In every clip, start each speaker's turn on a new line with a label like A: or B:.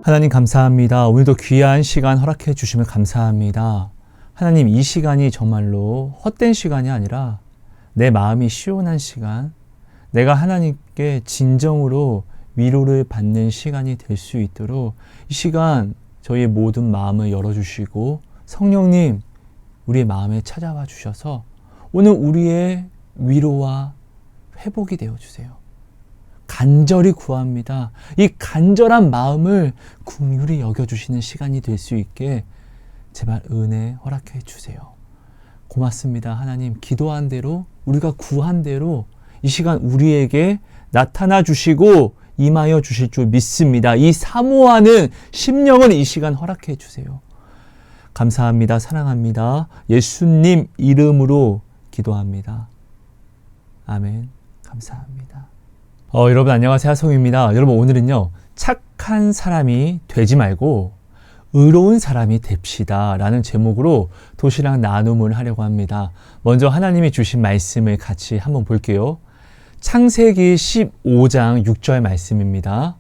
A: 하나님 감사합니다. 오늘도 귀한 시간 허락해 주시면 감사합니다. 하나님, 이 시간이 정말로 헛된 시간이 아니라 내 마음이 시원한 시간, 내가 하나님께 진정으로 위로를 받는 시간이 될 수 있도록 이 시간 저희의 모든 마음을 열어주시고 성령님 우리의 마음에 찾아와 주셔서 오늘 우리의 위로와 회복이 되어주세요. 간절히 구합니다. 이 간절한 마음을 긍휼히 여겨주시는 시간이 될 수 있게 제발 은혜 허락해 주세요. 고맙습니다. 하나님, 기도한 대로 우리가 구한 대로 이 시간 우리에게 나타나 주시고 임하여 주실 줄 믿습니다. 이 사모하는 심령을 이 시간 허락해 주세요. 감사합니다. 사랑합니다. 예수님 이름으로 기도합니다. 아멘. 감사합니다. 여러분 안녕하세요. 하성입니다. 여러분 오늘은요, 착한 사람이 되지 말고 의로운 사람이 됩시다 라는 제목으로 도시락 나눔을 하려고 합니다. 먼저 하나님이 주신 말씀을 같이 한번 볼게요. 창세기 15장 6절 말씀입니다.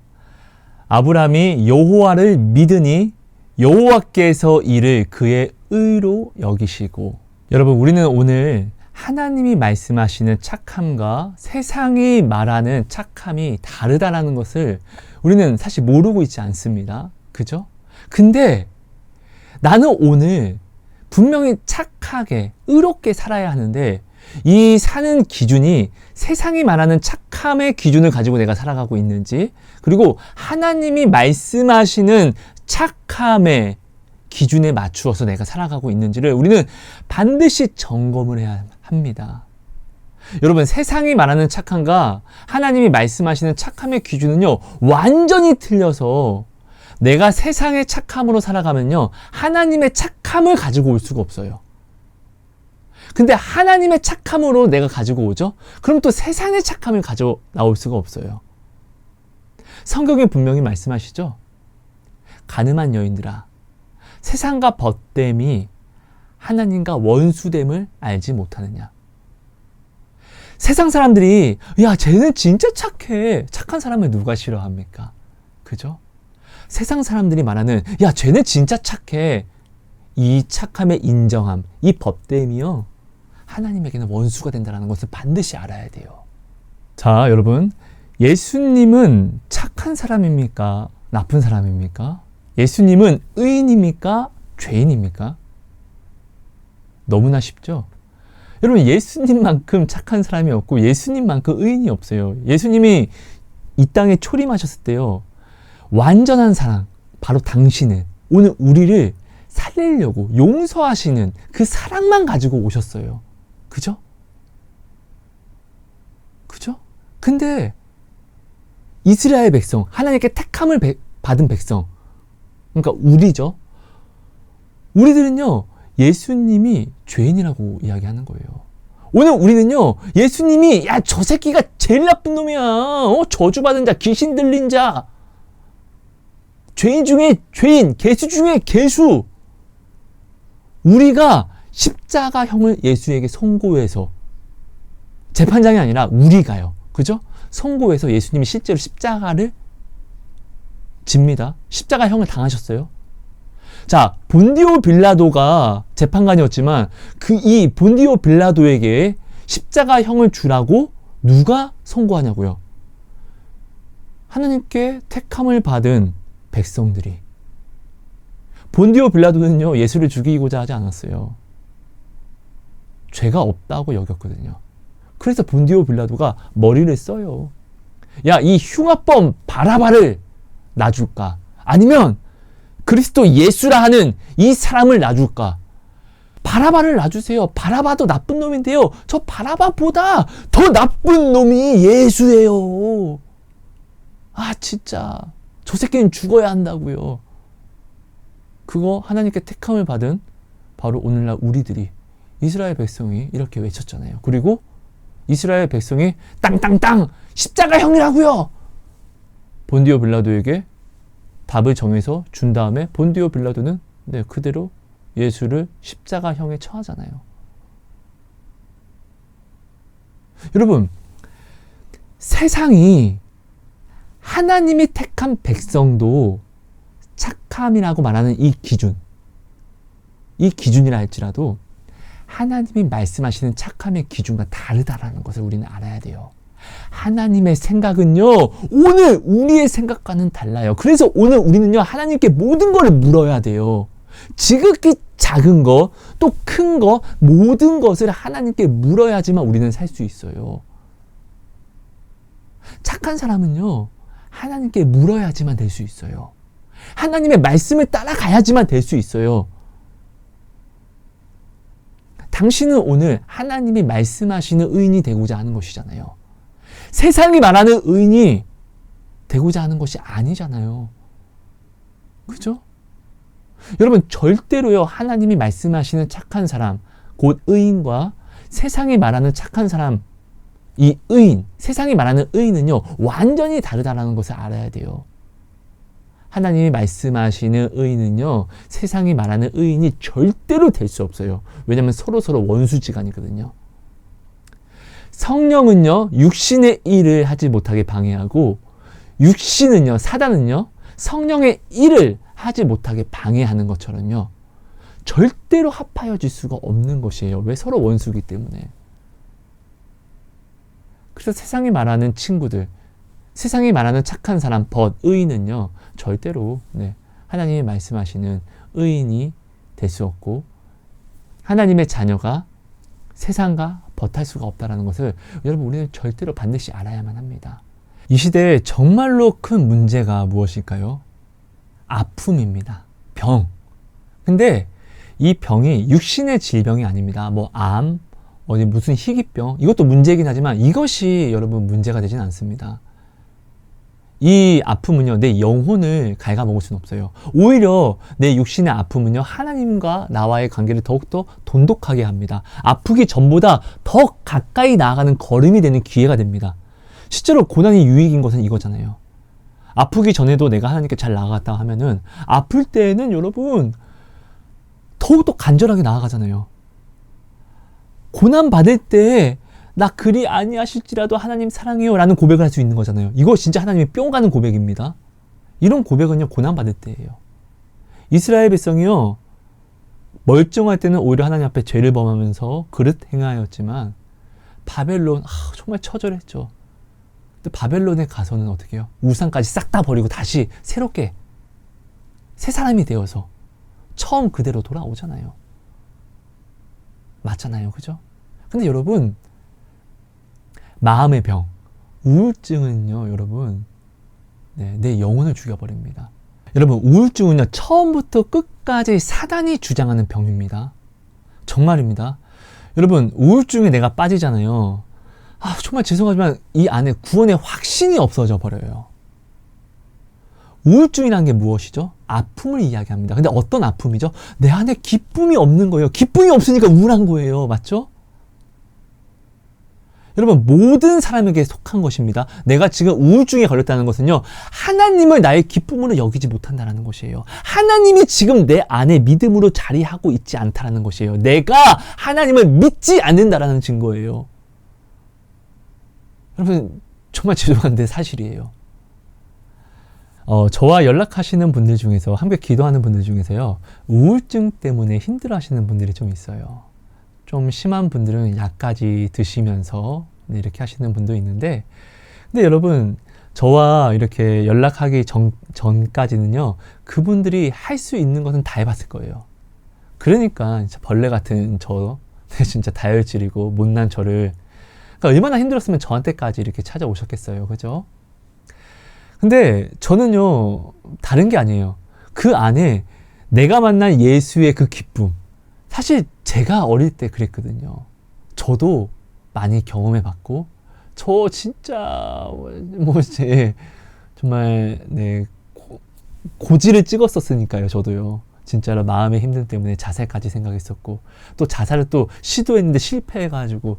A: 아브람이 여호와를 믿으니 여호와께서 이를 그의 의로 여기시고. 여러분, 우리는 오늘 하나님이 말씀하시는 착함과 세상이 말하는 착함이 다르다라는 것을 우리는 사실 모르고 있지 않습니다. 그죠? 근데 나는 오늘 분명히 착하게, 의롭게 살아야 하는데 이 사는 기준이 세상이 말하는 착함의 기준을 가지고 내가 살아가고 있는지, 그리고 하나님이 말씀하시는 착함의 기준에 맞추어서 내가 살아가고 있는지를 우리는 반드시 점검을 해야 합니다. 여러분, 세상이 말하는 착함과 하나님이 말씀하시는 착함의 기준은요, 완전히 틀려서 내가 세상의 착함으로 살아가면요, 하나님의 착함을 가지고 올 수가 없어요. 근데 하나님의 착함으로 내가 가지고 오죠? 그럼 또 세상의 착함을 가져 나올 수가 없어요. 성경에 분명히 말씀하시죠? 가늠한 여인들아, 세상과 벗됨이 하나님과 원수됨을 알지 못하느냐. 세상 사람들이 야, 쟤는 진짜 착해. 착한 사람을 누가 싫어합니까? 그죠? 세상 사람들이 말하는 야, 쟤는 진짜 착해. 이 착함의 인정함, 이 벗됨이요, 하나님에게는 원수가 된다는 것을 반드시 알아야 돼요. 자, 여러분, 예수님은 착한 사람입니까? 나쁜 사람입니까? 예수님은 의인입니까? 죄인입니까? 너무나 쉽죠? 여러분, 예수님만큼 착한 사람이 없고 예수님만큼 의인이 없어요. 예수님이 이 땅에 초림하셨을 때요, 완전한 사랑, 바로 당신은 오늘 우리를 살리려고 용서하시는 그 사랑만 가지고 오셨어요. 그죠? 그죠? 근데 이스라엘 백성, 하나님께 택함을 받은 백성, 그러니까 우리죠. 우리들은요, 예수님이 죄인이라고 이야기하는 거예요. 오늘 우리는요, 예수님이 야, 저 새끼가 제일 나쁜 놈이야. 저주받은 자, 귀신 들린 자, 죄인 중에 죄인, 개수 중에 개수. 우리가 십자가형을 예수에게 선고해서, 재판장이 아니라 우리가요. 그죠? 선고해서 예수님이 실제로 십자가를 집니다. 십자가형을 당하셨어요. 자, 본디오 빌라도가 재판관이었지만 이 본디오 빌라도에게 십자가형을 주라고 누가 선고하냐고요? 하나님께 택함을 받은 백성들이. 본디오 빌라도는요, 예수를 죽이고자 하지 않았어요. 죄가 없다고 여겼거든요. 그래서 본디오 빌라도가 머리를 써요. 야, 이 흉악범 바라바를 놔줄까? 아니면 그리스도 예수라 하는 이 사람을 놔줄까? 바라바를 놔주세요. 바라바도 나쁜 놈인데요, 저 바라바보다 더 나쁜 놈이 예수예요. 아, 진짜 저 새끼는 죽어야 한다고요. 그거 하나님께 택함을 받은 바로 오늘날 우리들이 이스라엘 백성이 이렇게 외쳤잖아요. 그리고 이스라엘 백성이 땅땅땅 십자가형이라고요. 본디오 빌라도에게 답을 정해서 준 다음에 본디오 빌라도는 그대로 예수를 십자가형에 처하잖아요. 여러분, 세상이 하나님이 택한 백성도 착함이라고 말하는 이 기준이라 할지라도 하나님이 말씀하시는 착함의 기준과 다르다라는 것을 우리는 알아야 돼요. 하나님의 생각은요, 오늘 우리의 생각과는 달라요. 그래서 오늘 우리는요, 하나님께 모든 걸 물어야 돼요. 지극히 작은 거, 또 큰 거, 모든 것을 하나님께 물어야지만 우리는 살 수 있어요. 착한 사람은요, 하나님께 물어야지만 될 수 있어요. 하나님의 말씀을 따라가야지만 될 수 있어요. 당신은 오늘 하나님이 말씀하시는 의인이 되고자 하는 것이잖아요. 세상이 말하는 의인이 되고자 하는 것이 아니잖아요. 그죠? 여러분, 절대로요, 하나님이 말씀하시는 착한 사람, 곧 의인과 세상이 말하는 착한 사람, 이 의인, 세상이 말하는 의인은요, 완전히 다르다는 것을 알아야 돼요. 하나님이 말씀하시는 의인은요, 세상이 말하는 의인이 절대로 될 수 없어요. 왜냐하면 서로 원수지간이거든요. 성령은요, 육신의 일을 하지 못하게 방해하고, 육신은요, 사단은요, 성령의 일을 하지 못하게 방해하는 것처럼요, 절대로 합하여질 수가 없는 것이에요. 왜? 서로 원수이기 때문에. 그래서 세상이 말하는 친구들, 세상이 말하는 착한 사람, 의인은요, 절대로 하나님이 말씀하시는 의인이 될 수 없고, 하나님의 자녀가 세상과 벗할 수가 없다는 것을 여러분, 우리는 절대로 반드시 알아야만 합니다. 이 시대에 정말로 큰 문제가 무엇일까요? 아픔입니다. 병. 근데 이 병이 육신의 질병이 아닙니다. 암, 무슨 희귀병, 이것도 문제이긴 하지만 이것이 여러분 문제가 되진 않습니다. 이 아픔은요, 내 영혼을 갉아먹을 수는 없어요. 오히려 내 육신의 아픔은요, 하나님과 나와의 관계를 더욱더 돈독하게 합니다. 아프기 전보다 더 가까이 나아가는 걸음이 되는 기회가 됩니다. 실제로 고난이 유익인 것은 이거잖아요. 아프기 전에도 내가 하나님께 잘 나아갔다 하면은, 아플 때에는 여러분, 더욱더 간절하게 나아가잖아요. 고난 받을 때, 나 그리 아니하실지라도 하나님 사랑해요 라는 고백을 할 수 있는 거잖아요. 이거 진짜 하나님이 뿅 가는 고백입니다. 이런 고백은요, 고난 받을 때예요. 이스라엘 백성이요, 멀쩡할 때는 오히려 하나님 앞에 죄를 범하면서 그릇 행하였지만, 바벨론, 정말 처절했죠. 근데 바벨론에 가서는 어떻게 해요? 우상까지 싹 다 버리고 다시 새롭게 새 사람이 되어서 처음 그대로 돌아오잖아요. 맞잖아요. 그죠? 근데 여러분, 마음의 병, 우울증은요, 여러분, 내 영혼을 죽여버립니다. 여러분, 우울증은요, 처음부터 끝까지 사단이 주장하는 병입니다. 정말입니다. 여러분, 우울증에 내가 빠지잖아요. 정말 죄송하지만 이 안에 구원의 확신이 없어져 버려요. 우울증이라는 게 무엇이죠? 아픔을 이야기합니다. 근데 어떤 아픔이죠? 내 안에 기쁨이 없는 거예요. 기쁨이 없으니까 우울한 거예요. 맞죠? 여러분, 모든 사람에게 속한 것입니다. 내가 지금 우울증에 걸렸다는 것은요, 하나님을 나의 기쁨으로 여기지 못한다는 것이에요. 하나님이 지금 내 안에 믿음으로 자리하고 있지 않다는 것이에요. 내가 하나님을 믿지 않는다라는 증거예요. 여러분, 정말 죄송한데 사실이에요. 저와 연락하시는 분들 중에서, 함께 기도하는 분들 중에서요, 우울증 때문에 힘들어하시는 분들이 좀 있어요. 좀 심한 분들은 약까지 드시면서 이렇게 하시는 분도 있는데, 근데 여러분, 저와 이렇게 연락하기 전까지는요, 그분들이 할 수 있는 것은 다 해봤을 거예요. 그러니까 진짜 벌레 같은 진짜 다혈질이고 못난 저를, 그러니까 얼마나 힘들었으면 저한테까지 이렇게 찾아오셨겠어요. 그죠? 근데 저는요, 다른 게 아니에요. 그 안에 내가 만난 예수의 그 기쁨, 사실 제가 어릴 때 그랬거든요. 저도 많이 경험해봤고, 저 진짜 정말 고지를 찍었었으니까요. 저도요. 진짜로 마음의 힘듦 때문에 자살까지 생각했었고, 또 자살을 또 시도했는데 실패해가지고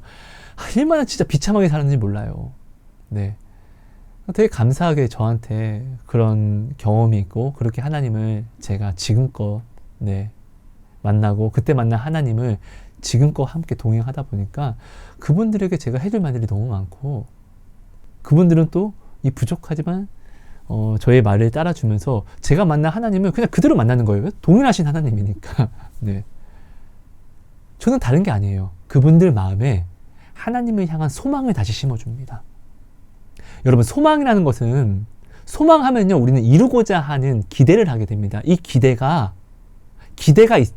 A: 얼마나 진짜 비참하게 살았는지 몰라요. 네, 되게 감사하게 저한테 그런 경험이 있고, 그렇게 하나님을 제가 지금껏 네, 만나고, 그때 만난 하나님을 지금껏 함께 동행하다 보니까 그분들에게 제가 해줄 말들이 너무 많고, 그분들은 또 이 부족하지만 저의 말을 따라주면서 제가 만난 하나님을 그냥 그대로 만나는 거예요. 동일하신 하나님이니까. 네. 저는 다른 게 아니에요. 그분들 마음에 하나님을 향한 소망을 다시 심어줍니다. 여러분, 소망이라는 것은, 소망하면요, 우리는 이루고자 하는 기대를 하게 됩니다. 이 기대가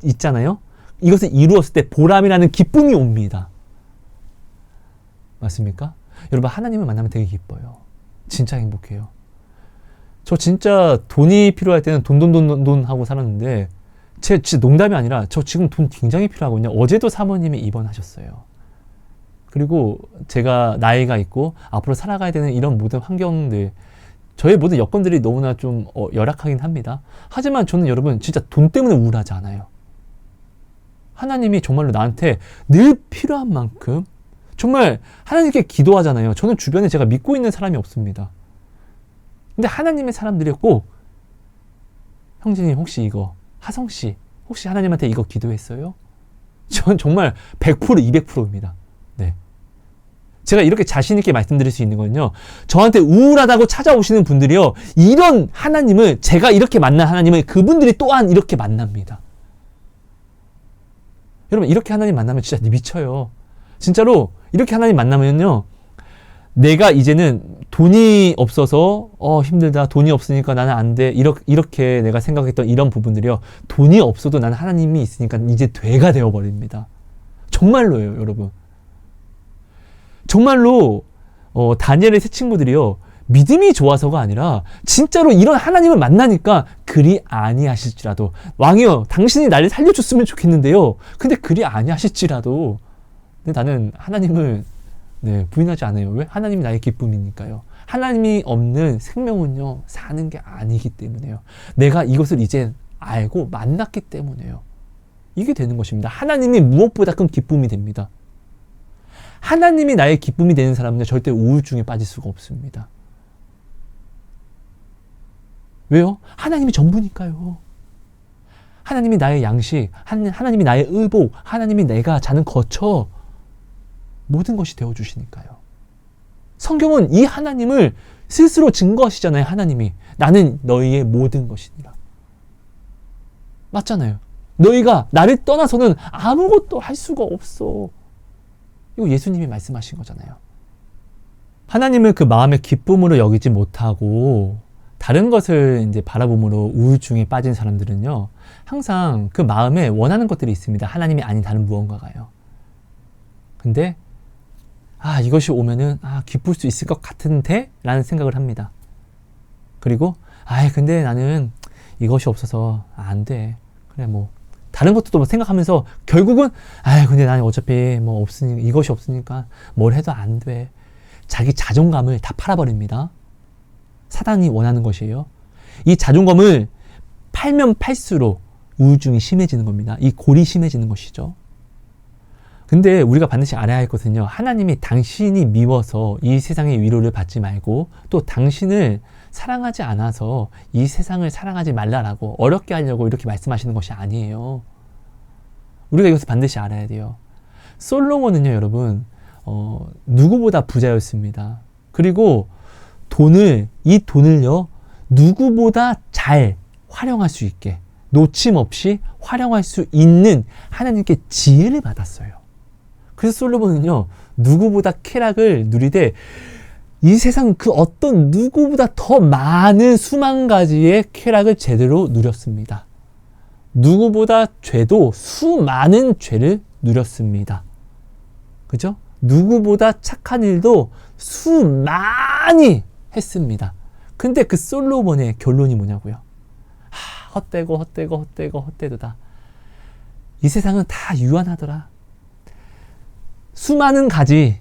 A: 있잖아요. 이것을 이루었을 때 보람이라는 기쁨이 옵니다. 맞습니까? 여러분, 하나님을 만나면 되게 기뻐요. 진짜 행복해요. 저 진짜 돈이 필요할 때는 돈 하고 살았는데, 진짜 농담이 아니라 저 지금 돈 굉장히 필요하거든요. 어제도 사모님이 입원하셨어요. 그리고 제가 나이가 있고 앞으로 살아가야 되는 이런 모든 환경들, 저의 모든 여건들이 너무나 좀 열악하긴 합니다. 하지만 저는 여러분 진짜 돈 때문에 우울하지 않아요. 하나님이 정말로 나한테 늘 필요한 만큼 정말 하나님께 기도하잖아요. 저는 주변에 제가 믿고 있는 사람이 없습니다. 근데 하나님의 사람들이 꼭, 형제님 혹시 이거, 하성씨 혹시 하나님한테 이거 기도했어요? 전 정말 100% 200%입니다. 네. 제가 이렇게 자신 있게 말씀드릴 수 있는 건요, 저한테 우울하다고 찾아오시는 분들이요, 이런 하나님을, 제가 이렇게 만난 하나님을 그분들이 또한 이렇게 만납니다. 여러분, 이렇게 하나님 만나면 진짜 미쳐요. 진짜로 이렇게 하나님 만나면요, 내가 이제는 돈이 없어서 힘들다, 돈이 없으니까 나는 안 돼, 이렇게 내가 생각했던 이런 부분들이요, 돈이 없어도 나는 하나님이 있으니까 이제 돼가 되어버립니다. 정말로예요, 여러분. 정말로 다니엘의 세 친구들이요, 믿음이 좋아서가 아니라 진짜로 이런 하나님을 만나니까, 그리 아니하실지라도, 왕이여 당신이 나를 살려줬으면 좋겠는데요, 근데 그리 아니하실지라도, 근데 나는 하나님을 부인하지 않아요. 왜? 하나님이 나의 기쁨이니까요. 하나님이 없는 생명은요, 사는 게 아니기 때문에요. 내가 이것을 이제 알고 만났기 때문에요. 이게 되는 것입니다. 하나님이 무엇보다 큰 기쁨이 됩니다. 하나님이 나의 기쁨이 되는 사람은 절대 우울증에 빠질 수가 없습니다. 왜요? 하나님이 전부니까요. 하나님이 나의 양식, 하나님이 나의 의복, 하나님이 내가 자는 거처, 모든 것이 되어주시니까요. 성경은 이 하나님을 스스로 증거하시잖아요. 하나님이 나는 너희의 모든 것이니라. 맞잖아요. 너희가 나를 떠나서는 아무것도 할 수가 없어. 이거 예수님이 말씀하신 거잖아요. 하나님을 그 마음의 기쁨으로 여기지 못하고 다른 것을 이제 바라봄으로 우울증에 빠진 사람들은요, 항상 그 마음에 원하는 것들이 있습니다. 하나님이 아닌 다른 무언가가요. 근데 이것이 오면은 기쁠 수 있을 것 같은데? 라는 생각을 합니다. 그리고 근데 나는 이것이 없어서 안 돼. 그래, 다른 것도 생각하면서 결국은 근데 나는 어차피 없으니까, 이것이 없으니까 뭘 해도 안 돼. 자기 자존감을 다 팔아버립니다. 사단이 원하는 것이에요. 이 자존감을 팔면 팔수록 우울증이 심해지는 겁니다. 이 골이 심해지는 것이죠. 근데 우리가 반드시 알아야 할 것은요, 하나님이 당신이 미워서 이 세상의 위로를 받지 말고, 또 당신을 사랑하지 않아서 이 세상을 사랑하지 말라라고 어렵게 하려고 이렇게 말씀하시는 것이 아니에요. 우리가 이것을 반드시 알아야 돼요. 솔로몬은요, 여러분, 누구보다 부자였습니다. 그리고 이 돈을요, 누구보다 잘 활용할 수 있게, 놓침 없이 활용할 수 있는 하나님께 지혜를 받았어요. 그래서 솔로몬은요, 누구보다 쾌락을 누리되 이 세상 그 어떤 누구보다 더 많은 수만 가지의 쾌락을 제대로 누렸습니다. 누구보다 죄도 수많은 죄를 누렸습니다. 그죠? 누구보다 착한 일도 수많이 했습니다. 근데 그 솔로몬의 결론이 뭐냐고요? 헛되도다. 이 세상은 다 유한하더라. 수많은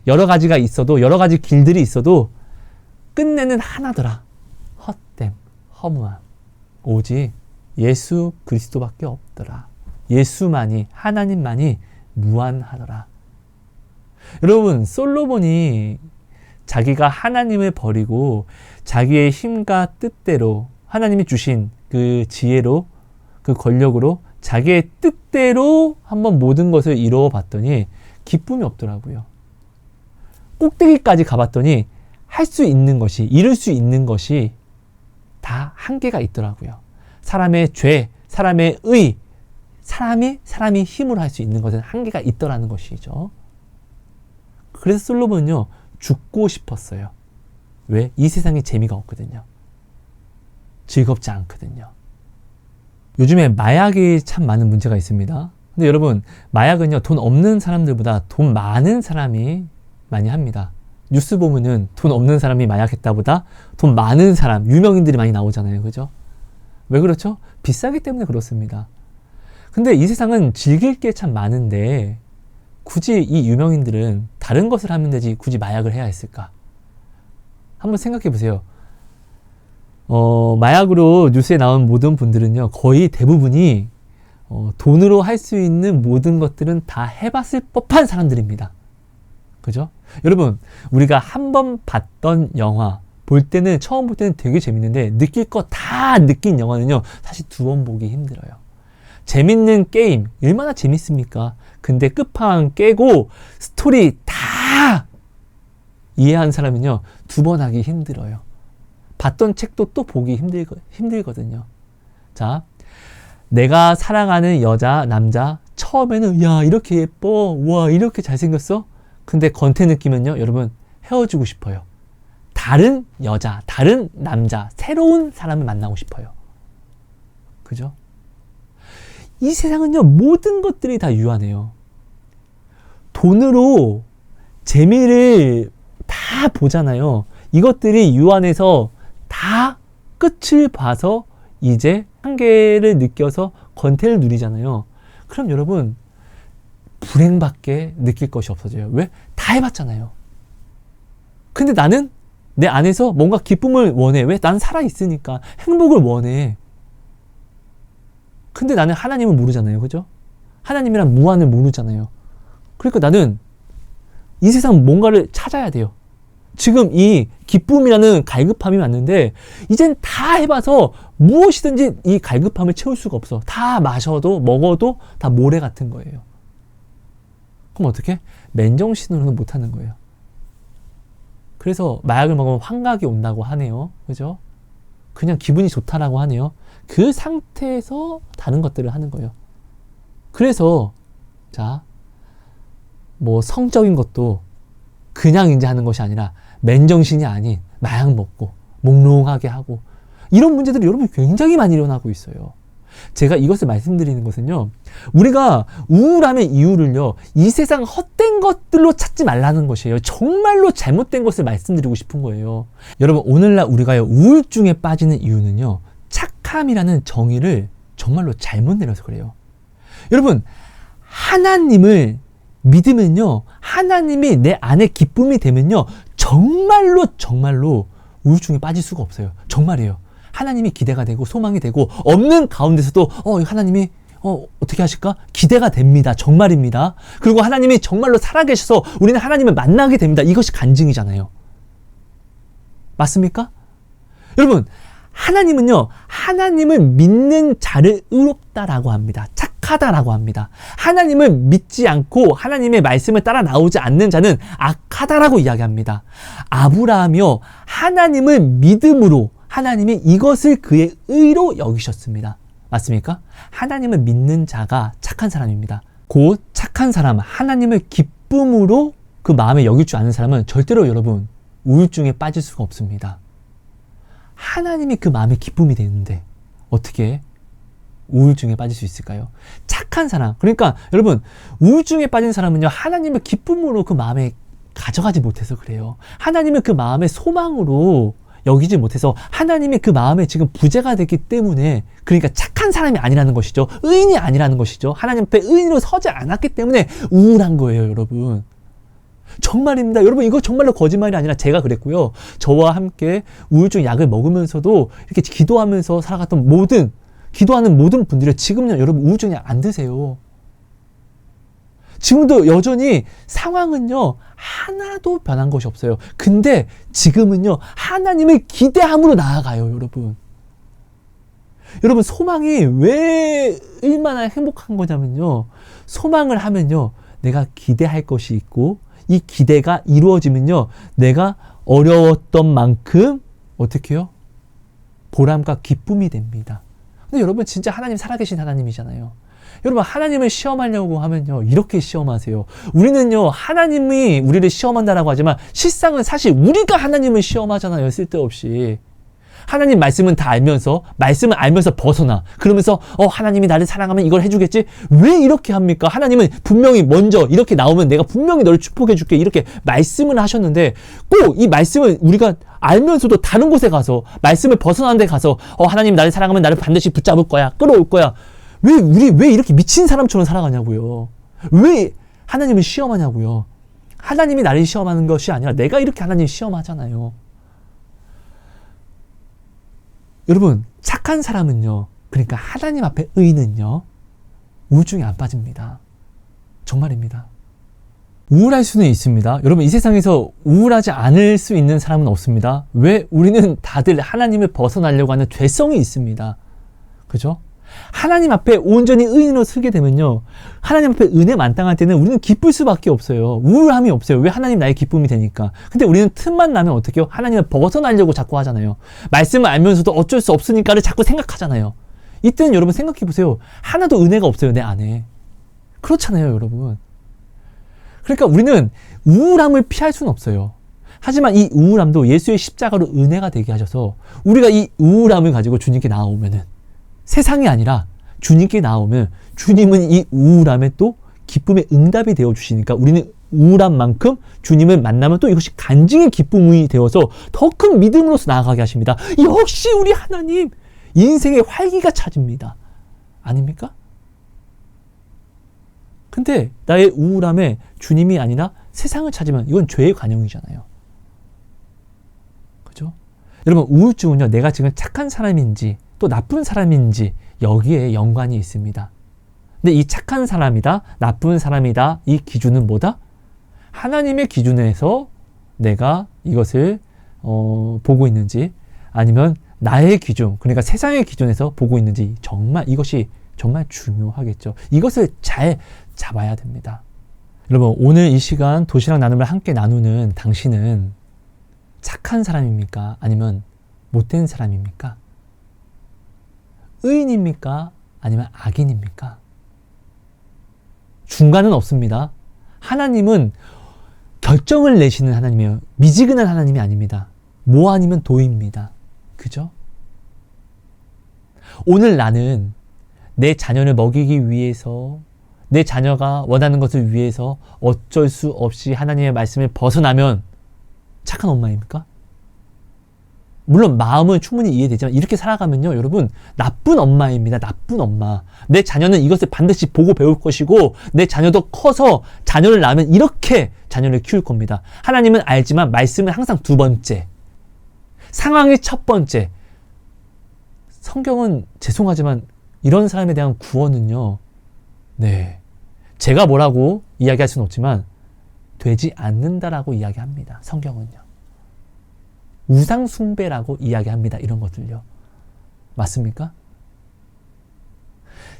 A: 여러 가지가 있어도, 여러 가지 길들이 있어도 끝내는 하나더라. 헛됨, 허무함. 오직 예수 그리스도밖에 없더라. 예수만이, 하나님만이 무한하더라. 여러분, 솔로몬이 자기가 하나님을 버리고 자기의 힘과 뜻대로 하나님이 주신 그 지혜로, 그 권력으로 자기의 뜻대로 한번 모든 것을 이루어 봤더니 기쁨이 없더라고요. 꼭대기까지 가봤더니 할 수 있는 것이, 이룰 수 있는 것이 다 한계가 있더라고요. 사람의 죄, 사람의 의, 사람이 힘으로 할 수 있는 것은 한계가 있더라는 것이죠. 그래서 솔로몬은요, 죽고 싶었어요. 왜? 이 세상에 재미가 없거든요. 즐겁지 않거든요. 요즘에 마약이 참 많은 문제가 있습니다. 근데 여러분, 마약은요, 돈 없는 사람들보다 돈 많은 사람이 많이 합니다. 뉴스 보면은 돈 없는 사람이 마약했다보다 돈 많은 사람, 유명인들이 많이 나오잖아요. 그죠? 왜 그렇죠? 비싸기 때문에 그렇습니다. 근데 이 세상은 즐길 게 참 많은데 굳이 이 유명인들은 다른 것을 하면 되지 굳이 마약을 해야 했을까? 한번 생각해 보세요. 마약으로 뉴스에 나온 모든 분들은요, 거의 대부분이 돈으로 할 수 있는 모든 것들은 다 해봤을 법한 사람들입니다. 그죠? 여러분, 우리가 한 번 봤던 영화, 처음 볼 때는 되게 재밌는데, 느낄 거 다 느낀 영화는요, 사실 두 번 보기 힘들어요. 재밌는 게임, 얼마나 재밌습니까? 근데 끝판 깨고, 스토리 다 이해한 사람은요, 두 번 하기 힘들어요. 봤던 책도 또 보기 힘들거든요. 자, 내가 사랑하는 여자, 남자, 처음에는, 야, 이렇게 예뻐. 와, 이렇게 잘생겼어? 근데 권태 느끼면요, 여러분, 헤어지고 싶어요. 다른 여자, 다른 남자, 새로운 사람을 만나고 싶어요. 그죠? 이 세상은요, 모든 것들이 다 유한해요. 돈으로 재미를 다 보잖아요. 이것들이 유한해서 다 끝을 봐서 이제 한계를 느껴서 권태를 누리잖아요. 그럼 여러분, 불행밖에 느낄 것이 없어져요. 왜? 다 해봤잖아요. 근데 나는 내 안에서 뭔가 기쁨을 원해. 왜? 난 살아있으니까. 행복을 원해. 근데 나는 하나님을 모르잖아요. 그죠? 하나님이란 무한을 모르잖아요. 그러니까 나는 이 세상 뭔가를 찾아야 돼요. 지금 이 기쁨이라는 갈급함이 왔는데 이젠 다 해봐서 무엇이든지 이 갈급함을 채울 수가 없어. 다 마셔도 먹어도 다 모래 같은 거예요. 그럼 어떻게? 맨정신으로는 못하는 거예요. 그래서 마약을 먹으면 환각이 온다고 하네요. 그죠? 그냥 기분이 좋다라고 하네요. 그 상태에서 다른 것들을 하는 거예요. 그래서 자, 뭐 성적인 것도 그냥 이제 하는 것이 아니라 맨정신이 아닌 마약 먹고 몽롱하게 하고 이런 문제들이 여러분 굉장히 많이 일어나고 있어요. 제가 이것을 말씀드리는 것은요, 우리가 우울함의 이유를요, 이 세상 헛된 것들로 찾지 말라는 것이에요. 정말로 잘못된 것을 말씀드리고 싶은 거예요. 여러분, 오늘날 우리가 우울증에 빠지는 이유는요, 착함이라는 정의를 정말로 잘못 내려서 그래요. 여러분, 하나님을 믿으면요, 하나님이 내 안에 기쁨이 되면요, 정말로 우울증에 빠질 수가 없어요. 정말이에요. 하나님이 기대가 되고 소망이 되고 없는 가운데서도 하나님이 어떻게 하실까? 기대가 됩니다. 정말입니다. 그리고 하나님이 정말로 살아계셔서 우리는 하나님을 만나게 됩니다. 이것이 간증이잖아요. 맞습니까? 여러분, 하나님은요, 하나님을 믿는 자를 의롭다라고 합니다. 착하다라고 합니다. 하나님을 믿지 않고 하나님의 말씀을 따라 나오지 않는 자는 악하다라고 이야기합니다. 아브라함이요, 하나님을 믿음으로 하나님이 이것을 그의 의로 여기셨습니다. 맞습니까? 하나님을 믿는 자가 착한 사람입니다. 곧 착한 사람, 하나님을 기쁨으로 그 마음에 여길 줄 아는 사람은 절대로 여러분 우울증에 빠질 수가 없습니다. 하나님이 그 마음에 기쁨이 되는데 어떻게 우울증에 빠질 수 있을까요? 착한 사람, 그러니까 여러분, 우울증에 빠진 사람은요, 하나님의 기쁨으로 그 마음에 가져가지 못해서 그래요. 하나님을 그 마음의 소망으로 여기지 못해서 하나님이 그 마음에 지금 부재가 됐기 때문에, 그러니까 착한 사람이 아니라는 것이죠. 의인이 아니라는 것이죠. 하나님 앞에 의인으로 서지 않았기 때문에 우울한 거예요, 여러분. 정말입니다. 여러분, 이거 정말로 거짓말이 아니라 제가 그랬고요. 저와 함께 우울증 약을 먹으면서도 이렇게 기도하면서 살아갔던 모든 기도하는 모든 분들이 지금요, 여러분 우울증이 안 드세요. 지금도 여전히 상황은요, 하나도 변한 것이 없어요. 근데 지금은요, 하나님을 기대함으로 나아가요, 여러분. 여러분, 소망이 왜 얼마나 행복한 거냐면요, 소망을 하면요, 내가 기대할 것이 있고, 이 기대가 이루어지면요, 내가 어려웠던 만큼 어떻게 해요? 보람과 기쁨이 됩니다. 근데 여러분, 진짜 하나님 살아계신 하나님이잖아요. 여러분, 하나님을 시험하려고 하면요, 이렇게 시험하세요. 우리는요, 하나님이 우리를 시험한다라고 하지만 실상은 사실 우리가 하나님을 시험하잖아요. 쓸데없이. 하나님 말씀은 다 알면서, 말씀을 알면서 벗어나. 그러면서 하나님이 나를 사랑하면 이걸 해주겠지? 왜 이렇게 합니까? 하나님은 분명히 먼저 이렇게 나오면 내가 분명히 너를 축복해 줄게, 이렇게 말씀을 하셨는데, 꼭 이 말씀을 우리가 알면서도 다른 곳에 가서, 말씀을 벗어나는 데 가서 하나님 나를 사랑하면 나를 반드시 붙잡을 거야, 끌어올 거야. 왜 이렇게 미친 사람처럼 살아가냐고요. 왜 하나님을 시험하냐고요. 하나님이 나를 시험하는 것이 아니라 내가 이렇게 하나님을 시험하잖아요. 여러분, 착한 사람은요, 그러니까 하나님 앞에 의인은요, 우울증에 안 빠집니다. 정말입니다. 우울할 수는 있습니다. 여러분, 이 세상에서 우울하지 않을 수 있는 사람은 없습니다. 왜? 우리는 다들 하나님을 벗어나려고 하는 죄성이 있습니다. 그죠? 하나님 앞에 온전히 의인으로 서게 되면요, 하나님 앞에 은혜 만땅할 때는 우리는 기쁠 수밖에 없어요. 우울함이 없어요. 왜? 하나님 나의 기쁨이 되니까. 근데 우리는 틈만 나면 어떻게 해요? 하나님을 벗어나려고 자꾸 하잖아요. 말씀을 알면서도 어쩔 수 없으니까를 자꾸 생각하잖아요. 이때는 여러분 생각해 보세요. 하나도 은혜가 없어요, 내 안에. 그렇잖아요, 여러분. 그러니까 우리는 우울함을 피할 수는 없어요. 하지만 이 우울함도 예수의 십자가로 은혜가 되게 하셔서 우리가 이 우울함을 가지고 주님께 나아오면은, 세상이 아니라 주님께 나오면 주님은 이 우울함에 또 기쁨의 응답이 되어 주시니까 우리는 우울함만큼 주님을 만나면 또 이것이 간증의 기쁨이 되어서 더 큰 믿음으로서 나아가게 하십니다. 역시 우리 하나님, 인생의 활기가 차집니다. 아닙니까? 근데 나의 우울함에 주님이 아니라 세상을 찾으면 이건 죄의 관용이잖아요. 그죠? 여러분, 우울증은요, 내가 지금 착한 사람인지 또 나쁜 사람인지 여기에 연관이 있습니다. 근데 이 착한 사람이다, 나쁜 사람이다, 이 기준은 뭐다? 하나님의 기준에서 내가 이것을 보고 있는지, 아니면 나의 기준, 그러니까 세상의 기준에서 보고 있는지, 정말 이것이 정말 중요하겠죠. 이것을 잘 잡아야 됩니다. 여러분, 오늘 이 시간 도시락 나눔을 함께 나누는 당신은 착한 사람입니까? 아니면 못된 사람입니까? 의인입니까? 아니면 악인입니까? 중간은 없습니다. 하나님은 결정을 내시는 하나님이에요. 미지근한 하나님이 아닙니다. 뭐 아니면 도입니다. 그죠? 오늘 나는 내 자녀를 먹이기 위해서, 내 자녀가 원하는 것을 위해서 어쩔 수 없이 하나님의 말씀을 벗어나면 착한 엄마입니까? 물론 마음은 충분히 이해되지만 이렇게 살아가면요, 여러분, 나쁜 엄마입니다. 나쁜 엄마. 내 자녀는 이것을 반드시 보고 배울 것이고, 내 자녀도 커서 자녀를 낳으면 이렇게 자녀를 키울 겁니다. 하나님은 알지만 말씀은 항상 두 번째, 상황이 첫 번째. 성경은 죄송하지만 이런 사람에 대한 구원은요, 네, 제가 뭐라고 이야기할 수는 없지만 되지 않는다라고 이야기합니다. 성경은요. 우상 숭배라고 이야기합니다. 이런 것들요. 맞습니까?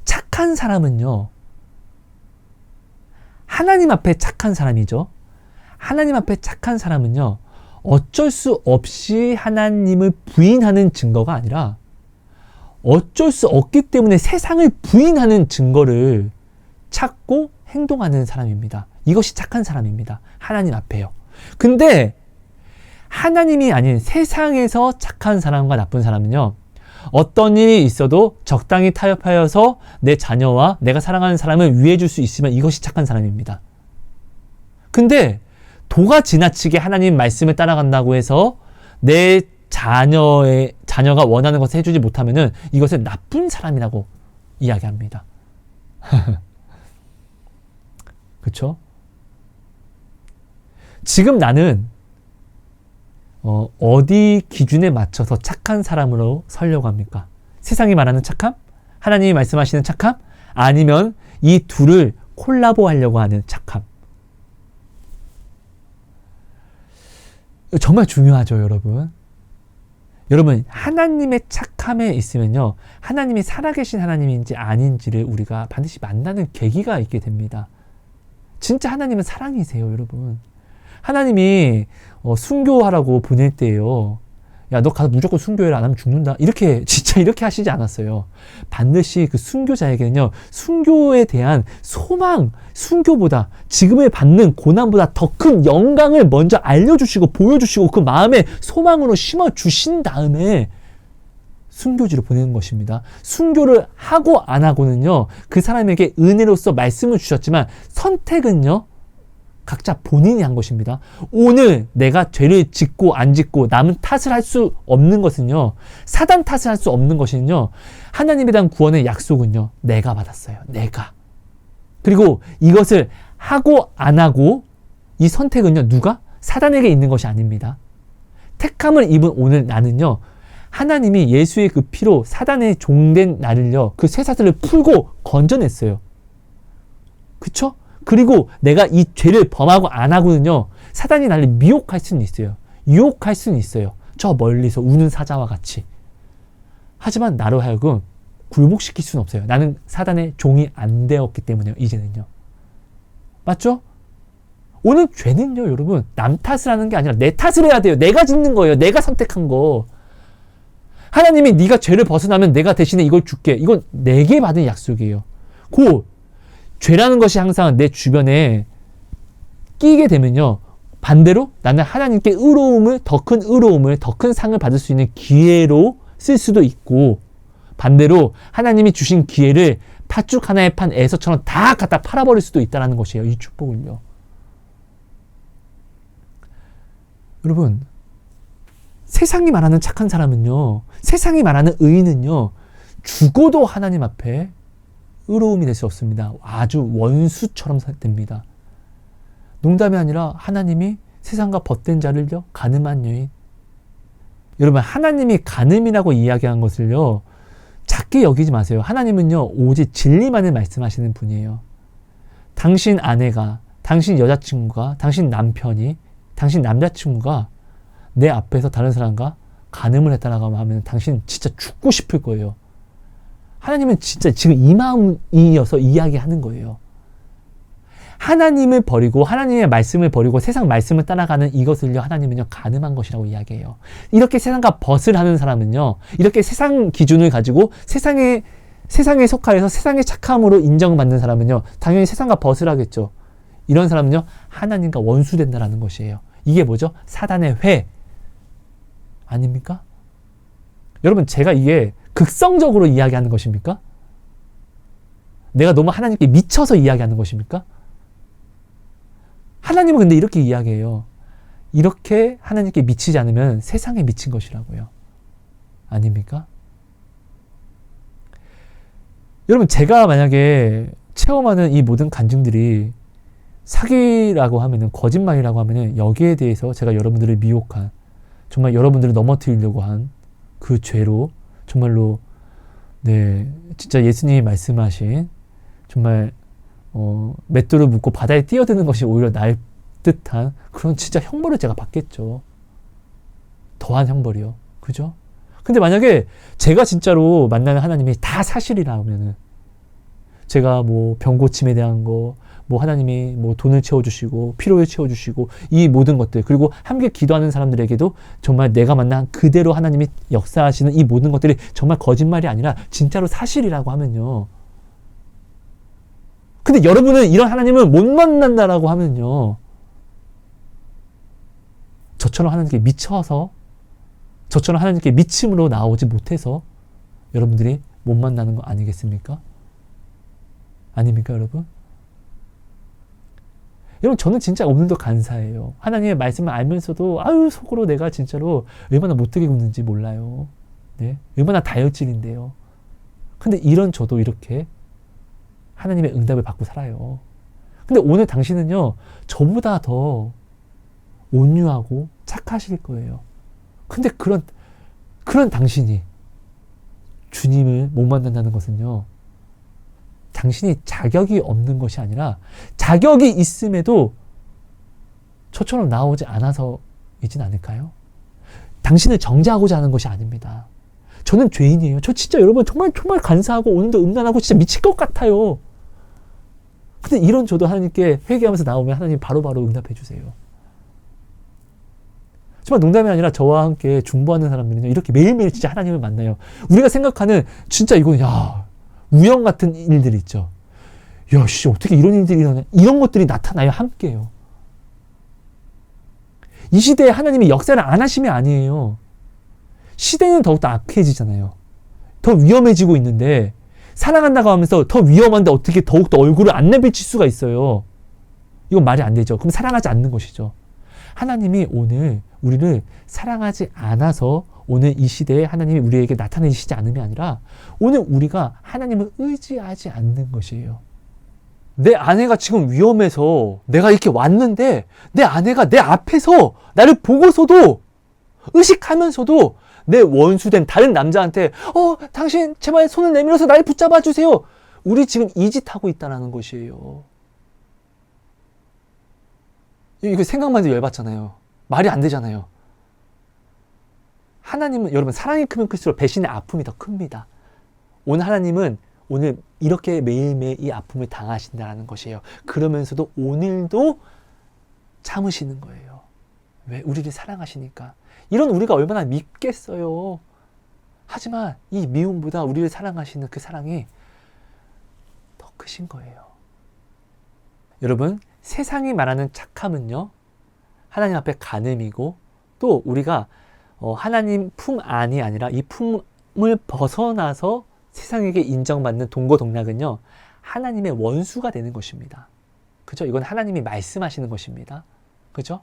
A: 착한 사람은요, 하나님 앞에 착한 사람이죠. 하나님 앞에 착한 사람은요, 어쩔 수 없이 하나님을 부인하는 증거가 아니라 어쩔 수 없기 때문에 세상을 부인하는 증거를 찾고 행동하는 사람입니다. 이것이 착한 사람입니다. 하나님 앞에요. 근데 하나님이 아닌 세상에서 착한 사람과 나쁜 사람은요, 어떤 일이 있어도 적당히 타협하여서 내 자녀와 내가 사랑하는 사람을 위해 줄 수 있으면 이것이 착한 사람입니다. 근데 도가 지나치게 하나님 말씀을 따라간다고 해서 내 자녀가 원하는 것을 해주지 못하면은 이것을 나쁜 사람이라고 이야기합니다. 그렇죠? 지금 나는 어디 기준에 맞춰서 착한 사람으로 서려고 합니까? 세상이 말하는 착함? 하나님이 말씀하시는 착함? 아니면 이 둘을 콜라보 하려고 하는 착함. 정말 중요하죠, 여러분. 여러분, 하나님의 착함에 있으면요, 하나님이 살아계신 하나님인지 아닌지를 우리가 반드시 만나는 계기가 있게 됩니다. 진짜 하나님은 사랑이세요, 여러분. 하나님이 순교하라고 보낼 때요, 야, 너 가서 무조건 순교해라, 안 하면 죽는다, 이렇게 진짜 이렇게 하시지 않았어요. 반드시 그 순교자에게는요, 순교에 대한 소망, 순교보다 지금을 받는 고난보다 더 큰 영광을 먼저 알려주시고 보여주시고 그 마음에 소망으로 심어주신 다음에 순교지로 보내는 것입니다. 순교를 하고 안 하고는요, 그 사람에게 은혜로서 말씀을 주셨지만 선택은요, 각자 본인이 한 것입니다. 오늘 내가 죄를 짓고 안 짓고 남은 탓을 할 수 없는 것은요, 사단 탓을 할 수 없는 것은요, 하나님에 대한 구원의 약속은요, 내가 받았어요. 내가. 그리고 이것을 하고 안 하고 이 선택은요, 누가? 사단에게 있는 것이 아닙니다. 택함을 입은 오늘 나는요, 하나님이 예수의 그 피로 사단의 종된 나를요, 그 쇠사슬을 풀고 건져냈어요. 그쵸? 그리고 내가 이 죄를 범하고 안 하고는요, 사단이 나를 미혹할 수는 있어요. 유혹할 수는 있어요. 저 멀리서 우는 사자와 같이. 하지만 나로 하여금 굴복시킬 수는 없어요. 나는 사단의 종이 안 되었기 때문에요. 이제는요. 맞죠? 오늘 죄는요, 여러분, 남 탓을 하는 게 아니라 내 탓을 해야 돼요. 내가 짓는 거예요. 내가 선택한 거. 하나님이 네가 죄를 벗어나면 내가 대신에 이걸 줄게. 이건 내게 받은 약속이에요. 죄라는 것이 항상 내 주변에 끼게 되면요, 반대로 나는 하나님께 의로움을, 더 큰 의로움을, 더 큰 상을 받을 수 있는 기회로 쓸 수도 있고, 반대로 하나님이 주신 기회를 팥죽 하나에 판 에서처럼 다 갖다 팔아버릴 수도 있다는 것이에요. 이 축복을요. 여러분, 세상이 말하는 착한 사람은요, 세상이 말하는 의인은요, 죽어도 하나님 앞에 의로움이 될 수 없습니다. 아주 원수처럼 됩니다. 농담이 아니라 하나님이 세상과 벗된 자를요, 간음한 여인. 여러분, 하나님이 간음이라고 이야기한 것을요, 작게 여기지 마세요. 하나님은요, 오직 진리만을 말씀하시는 분이에요. 당신 아내가, 당신 여자친구가, 당신 남편이, 당신 남자친구가 내 앞에서 다른 사람과 간음을 했다라고 하면 당신 진짜 죽고 싶을 거예요. 하나님은 진짜 지금 이 마음이어서 이야기하는 거예요. 하나님을 버리고 하나님의 말씀을 버리고 세상 말씀을 따라가는 이것을요, 하나님은요, 간음한 것이라고 이야기해요. 이렇게 세상과 벗을 하는 사람은요, 이렇게 세상 기준을 가지고 세상에 속하여서 세상의 착함으로 인정받는 사람은요, 당연히 세상과 벗을 하겠죠. 이런 사람은요, 하나님과 원수된다라는 것이에요. 이게 뭐죠? 사단의 회 아닙니까? 여러분, 제가 이게 극성적으로 이야기하는 것입니까? 내가 너무 하나님께 미쳐서 이야기하는 것입니까? 하나님은 근데 이렇게 이야기해요. 이렇게 하나님께 미치지 않으면 세상에 미친 것이라고요. 아닙니까? 여러분, 제가 만약에 체험하는 이 모든 간증들이 사기라고 하면은, 거짓말이라고 하면은, 여기에 대해서 제가 여러분들을 미혹한, 정말 여러분들을 넘어뜨리려고 한 그 죄로 정말로, 네, 진짜 예수님이 말씀하신 정말 맷돌을 묶고 바다에 뛰어드는 것이 오히려 나을 듯한 그런 진짜 형벌을 제가 받겠죠. 더한 형벌이요. 그죠? 근데 만약에 제가 진짜로 만나는 하나님이 다 사실이라면은, 제가 뭐 병고침에 대한 거, 뭐 하나님이 뭐 돈을 채워주시고 피로를 채워주시고 이 모든 것들, 그리고 함께 기도하는 사람들에게도 정말 내가 만난 그대로 하나님이 역사하시는 이 모든 것들이 정말 거짓말이 아니라 진짜로 사실이라고 하면요. 근데 여러분은 이런 하나님을 못 만난다라고 하면요, 저처럼 하나님께 미쳐서, 저처럼 하나님께 미침으로 나오지 못해서 여러분들이 못 만나는 거 아니겠습니까? 아닙니까, 여러분? 여러분, 저는 진짜 오늘도 감사해요. 하나님의 말씀을 알면서도 속으로 내가 진짜로 얼마나 못되게 굽는지 몰라요. 네? 얼마나 다혈질인데요. 근데 이런 저도 이렇게 하나님의 응답을 받고 살아요. 근데 오늘 당신은요, 저보다 더 온유하고 착하실 거예요. 근데 그런 당신이 주님을 못 만난다는 것은요, 당신이 자격이 없는 것이 아니라 자격이 있음에도 저처럼 나오지 않아서이진 않을까요? 당신을 정죄하고자 하는 것이 아닙니다. 저는 죄인이에요. 저 진짜 여러분 정말 간사하고 오늘도 음란하고 진짜 미칠 것 같아요. 근데 이런 저도 하나님께 회개하면서 나오면 하나님 바로바로 응답해 주세요. 정말 농담이 아니라 저와 함께 중보하는 사람들은요, 이렇게 매일매일 진짜 하나님을 만나요. 우리가 생각하는 진짜 이건 우영 같은 일들이 있죠. 어떻게 이런 일들이 일어나냐. 이런 것들이 나타나요. 함께요. 이 시대에 하나님이 역사를 안 하시면 아니에요. 시대는 더욱더 악해지잖아요. 더 위험해지고 있는데 사랑한다고 하면서 더 위험한데 어떻게 더욱더 얼굴을 안 내비칠 수가 있어요. 이건 말이 안 되죠. 그럼 사랑하지 않는 것이죠. 하나님이 오늘 우리를 사랑하지 않아서 오늘 이 시대에 하나님이 우리에게 나타내시지 않음이 아니라 오늘 우리가 하나님을 의지하지 않는 것이에요. 내 아내가 지금 위험해서 내가 이렇게 왔는데 내 아내가 내 앞에서 나를 보고서도 의식하면서도 내 원수된 다른 남자한테 당신 제발 손을 내밀어서 날 붙잡아 주세요. 우리 지금 이 짓 하고 있다는 것이에요. 이거 생각만 해도 열받잖아요. 말이 안 되잖아요. 하나님은 여러분 사랑이 크면 클수록 배신의 아픔이 더 큽니다. 오늘 하나님은 오늘 이렇게 매일매일 이 아픔을 당하신다는 것이에요. 그러면서도 오늘도 참으시는 거예요. 왜? 우리를 사랑하시니까. 이런 우리가 얼마나 밉겠어요. 하지만 이 미움보다 우리를 사랑하시는 그 사랑이 더 크신 거예요. 여러분, 세상이 말하는 착함은요, 하나님 앞에 간음이고, 또 우리가 하나님 품 안이 아니라 이 품을 벗어나서 세상에게 인정받는 동고동락은요, 하나님의 원수가 되는 것입니다. 그죠? 이건 하나님이 말씀하시는 것입니다. 그죠?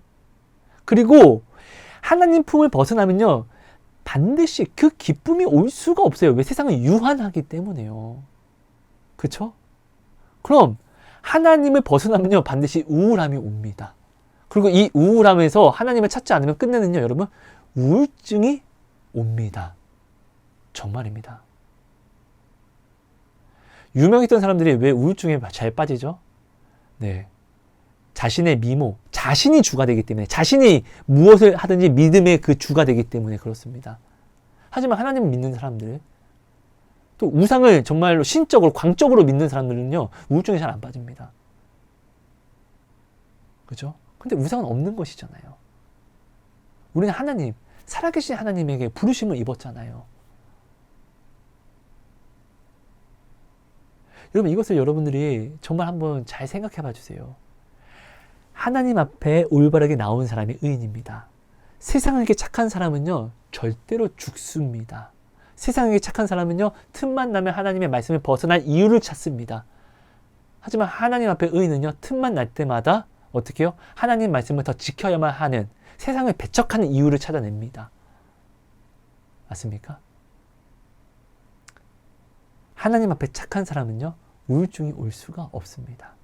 A: 그리고 하나님 품을 벗어나면요, 반드시 그 기쁨이 올 수가 없어요. 왜? 세상은 유한하기 때문에요. 그쵸? 그럼 하나님을 벗어나면요, 반드시 우울함이 옵니다. 그리고 이 우울함에서 하나님을 찾지 않으면 끝내는요, 여러분, 우울증이 옵니다. 정말입니다. 유명했던 사람들이 왜 우울증에 잘 빠지죠? 네. 자신의 미모, 자신이 주가 되기 때문에, 자신이 무엇을 하든지 믿음의 그 주가 되기 때문에 그렇습니다. 하지만 하나님을 믿는 사람들, 또 우상을 정말로 신적으로, 광적으로 믿는 사람들은요, 우울증에 잘 안 빠집니다. 그죠? 근데 우상은 없는 것이잖아요. 우리는 하나님, 살아계신 하나님에게 부르심을 입었잖아요. 여러분, 이것을 여러분들이 정말 한번 잘 생각해 봐 주세요. 하나님 앞에 올바르게 나온 사람이 의인입니다. 세상에게 착한 사람은요, 절대로 죽습니다. 세상에게 착한 사람은요, 틈만 나면 하나님의 말씀을 벗어날 이유를 찾습니다. 하지만 하나님 앞에 의인은요, 틈만 날 때마다 어떻게 해요? 하나님 말씀을 더 지켜야만 하는, 세상을 배척하는 이유를 찾아냅니다. 맞습니까? 하나님 앞에 착한 사람은요, 우울증이 올 수가 없습니다.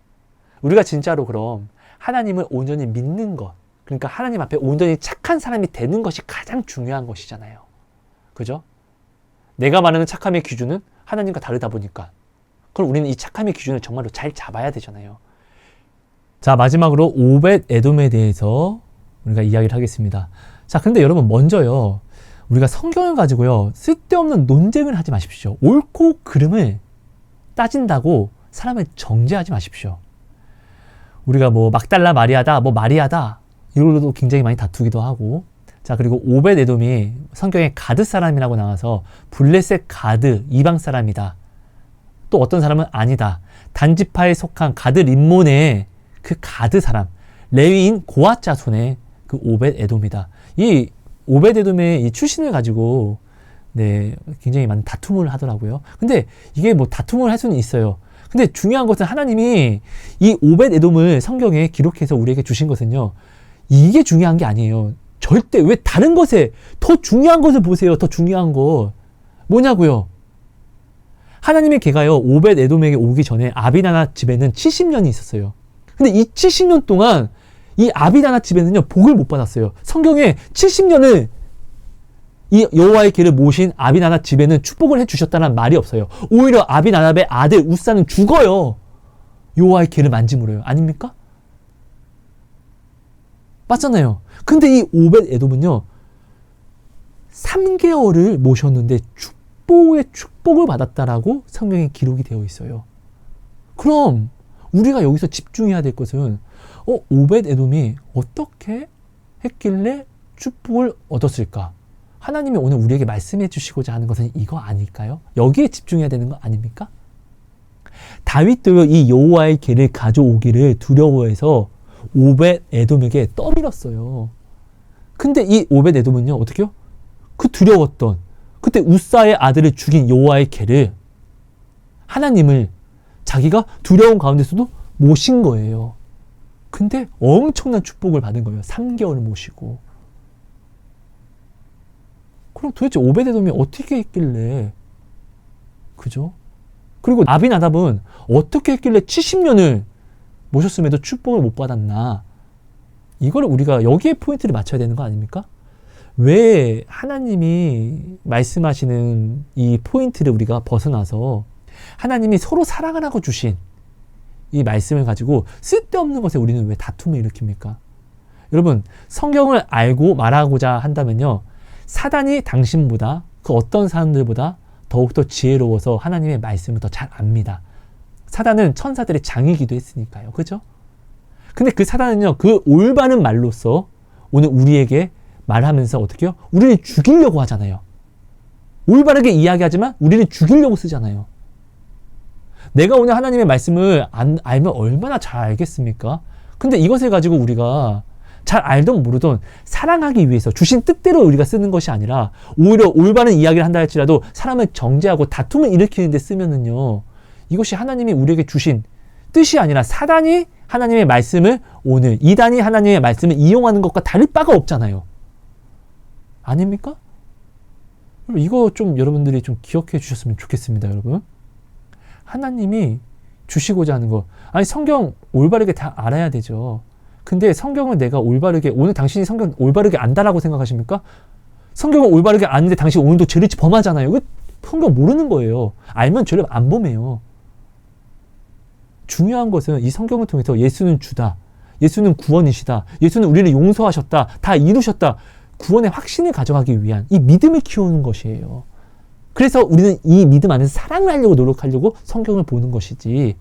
A: 우리가 진짜로 그럼 하나님을 온전히 믿는 것, 그러니까 하나님 앞에 온전히 착한 사람이 되는 것이 가장 중요한 것이잖아요. 그죠? 내가 말하는 착함의 기준은 하나님과 다르다 보니까, 그럼 우리는 이 착함의 기준을 정말로 잘 잡아야 되잖아요. 자, 마지막으로 오벳 에돔에 대해서 우리가 이야기를 하겠습니다. 자, 근데 여러분, 먼저요, 우리가 성경을 가지고요, 쓸데없는 논쟁을 하지 마십시오. 옳고 그름을 따진다고 사람을 정죄하지 마십시오. 우리가 뭐 막달라 마리아다, 뭐 마리아다, 이걸로도 굉장히 많이 다투기도 하고, 자, 그리고 오벳 에돔이 성경에 가드 사람이라고 나와서 블레셋 가드, 이방 사람이다. 또 어떤 사람은 아니다. 단지파에 속한 가드 림몬의 그 가드 사람, 레위인 고앗 자손의 그 오벳 에돔이다. 이 오벳 에돔의 이 출신을 가지고 굉장히 많은 다툼을 하더라고요. 근데 이게 뭐 다툼을 할 수는 있어요. 근데 중요한 것은 하나님이 이 오벳 에돔을 성경에 기록해서 우리에게 주신 것은요, 이게 중요한 게 아니에요. 절대. 왜 다른 것에 더 중요한 것을 보세요. 더 중요한 거 뭐냐고요? 하나님의 개가요, 오벳 에돔에게 오기 전에 아비나나 집에는 70년이 있었어요. 근데 이 70년 동안 이 아비나나 집에는요, 복을 못 받았어요. 성경에 70년을 이 여호와의 길을 모신 아비나답 집에는 축복을 해주셨다는 말이 없어요. 오히려 아비나답의 아들 우사는 죽어요. 여호와의 길을 만짐으로요. 아닙니까? 맞잖아요. 근데 이 오벳 에돔은요, 3개월을 모셨는데 축복을 받았다라고 성경에 기록이 되어 있어요. 그럼 우리가 여기서 집중해야 될 것은 오벳 에돔이 어떻게 했길래 축복을 얻었을까? 하나님이 오늘 우리에게 말씀해 주시고자 하는 것은 이거 아닐까요? 여기에 집중해야 되는 거 아닙니까? 다윗도요, 이 여호와의 길을 가져오기를 두려워해서 오벳 에돔에게 떠밀었어요. 근데 이 오벳 에돔은요, 어떻게요? 그 두려웠던, 그때 우사의 아들을 죽인 여호와의 길을, 하나님을 자기가 두려운 가운데서도 모신 거예요. 근데 엄청난 축복을 받은 거예요. 3개월을 모시고. 그럼 도대체 오벳 에돔이 어떻게 했길래, 그죠? 그리고 아비나답은 어떻게 했길래 70년을 모셨음에도 축복을 못 받았나? 이걸 우리가 여기에 포인트를 맞춰야 되는 거 아닙니까? 왜 하나님이 말씀하시는 이 포인트를 우리가 벗어나서 하나님이 서로 사랑하라고 주신 이 말씀을 가지고 쓸데없는 것에 우리는 왜 다툼을 일으킵니까? 여러분, 성경을 알고 말하고자 한다면요, 사단이 당신보다, 그 어떤 사람들보다 더욱더 지혜로워서 하나님의 말씀을 더 잘 압니다. 사단은 천사들의 장이기도 했으니까요. 그죠? 근데 그 사단은요, 그 올바른 말로써 오늘 우리에게 말하면서 어떻게 해요? 우리를 죽이려고 하잖아요. 올바르게 이야기하지만 우리를 죽이려고 쓰잖아요. 내가 오늘 하나님의 말씀을 알면 얼마나 잘 알겠습니까? 근데 이것을 가지고 우리가 잘 알던 모르던 사랑하기 위해서 주신 뜻대로 우리가 쓰는 것이 아니라 오히려 올바른 이야기를 한다 할지라도 사람을 정죄하고 다툼을 일으키는 데 쓰면은요, 이것이 하나님이 우리에게 주신 뜻이 아니라 사단이 하나님의 말씀을, 오늘 이단이 하나님의 말씀을 이용하는 것과 다를 바가 없잖아요. 아닙니까? 이거 좀 여러분들이 좀 기억해 주셨으면 좋겠습니다, 여러분. 하나님이 주시고자 하는 거, 아니 성경 올바르게 다 알아야 되죠. 근데 성경을 내가 올바르게, 오늘 당신이 성경 올바르게 안다라고 생각하십니까? 성경을 올바르게 아는데 당신 오늘도 죄를 범하잖아요. 그 성경 모르는 거예요. 알면 죄를 안 범해요. 중요한 것은 이 성경을 통해서 예수는 주다, 예수는 구원이시다, 예수는 우리를 용서하셨다, 다 이루셨다, 구원의 확신을 가져가기 위한 이 믿음을 키우는 것이에요. 그래서 우리는 이 믿음 안에서 사랑을 하려고 노력하려고 성경을 보는 것이지,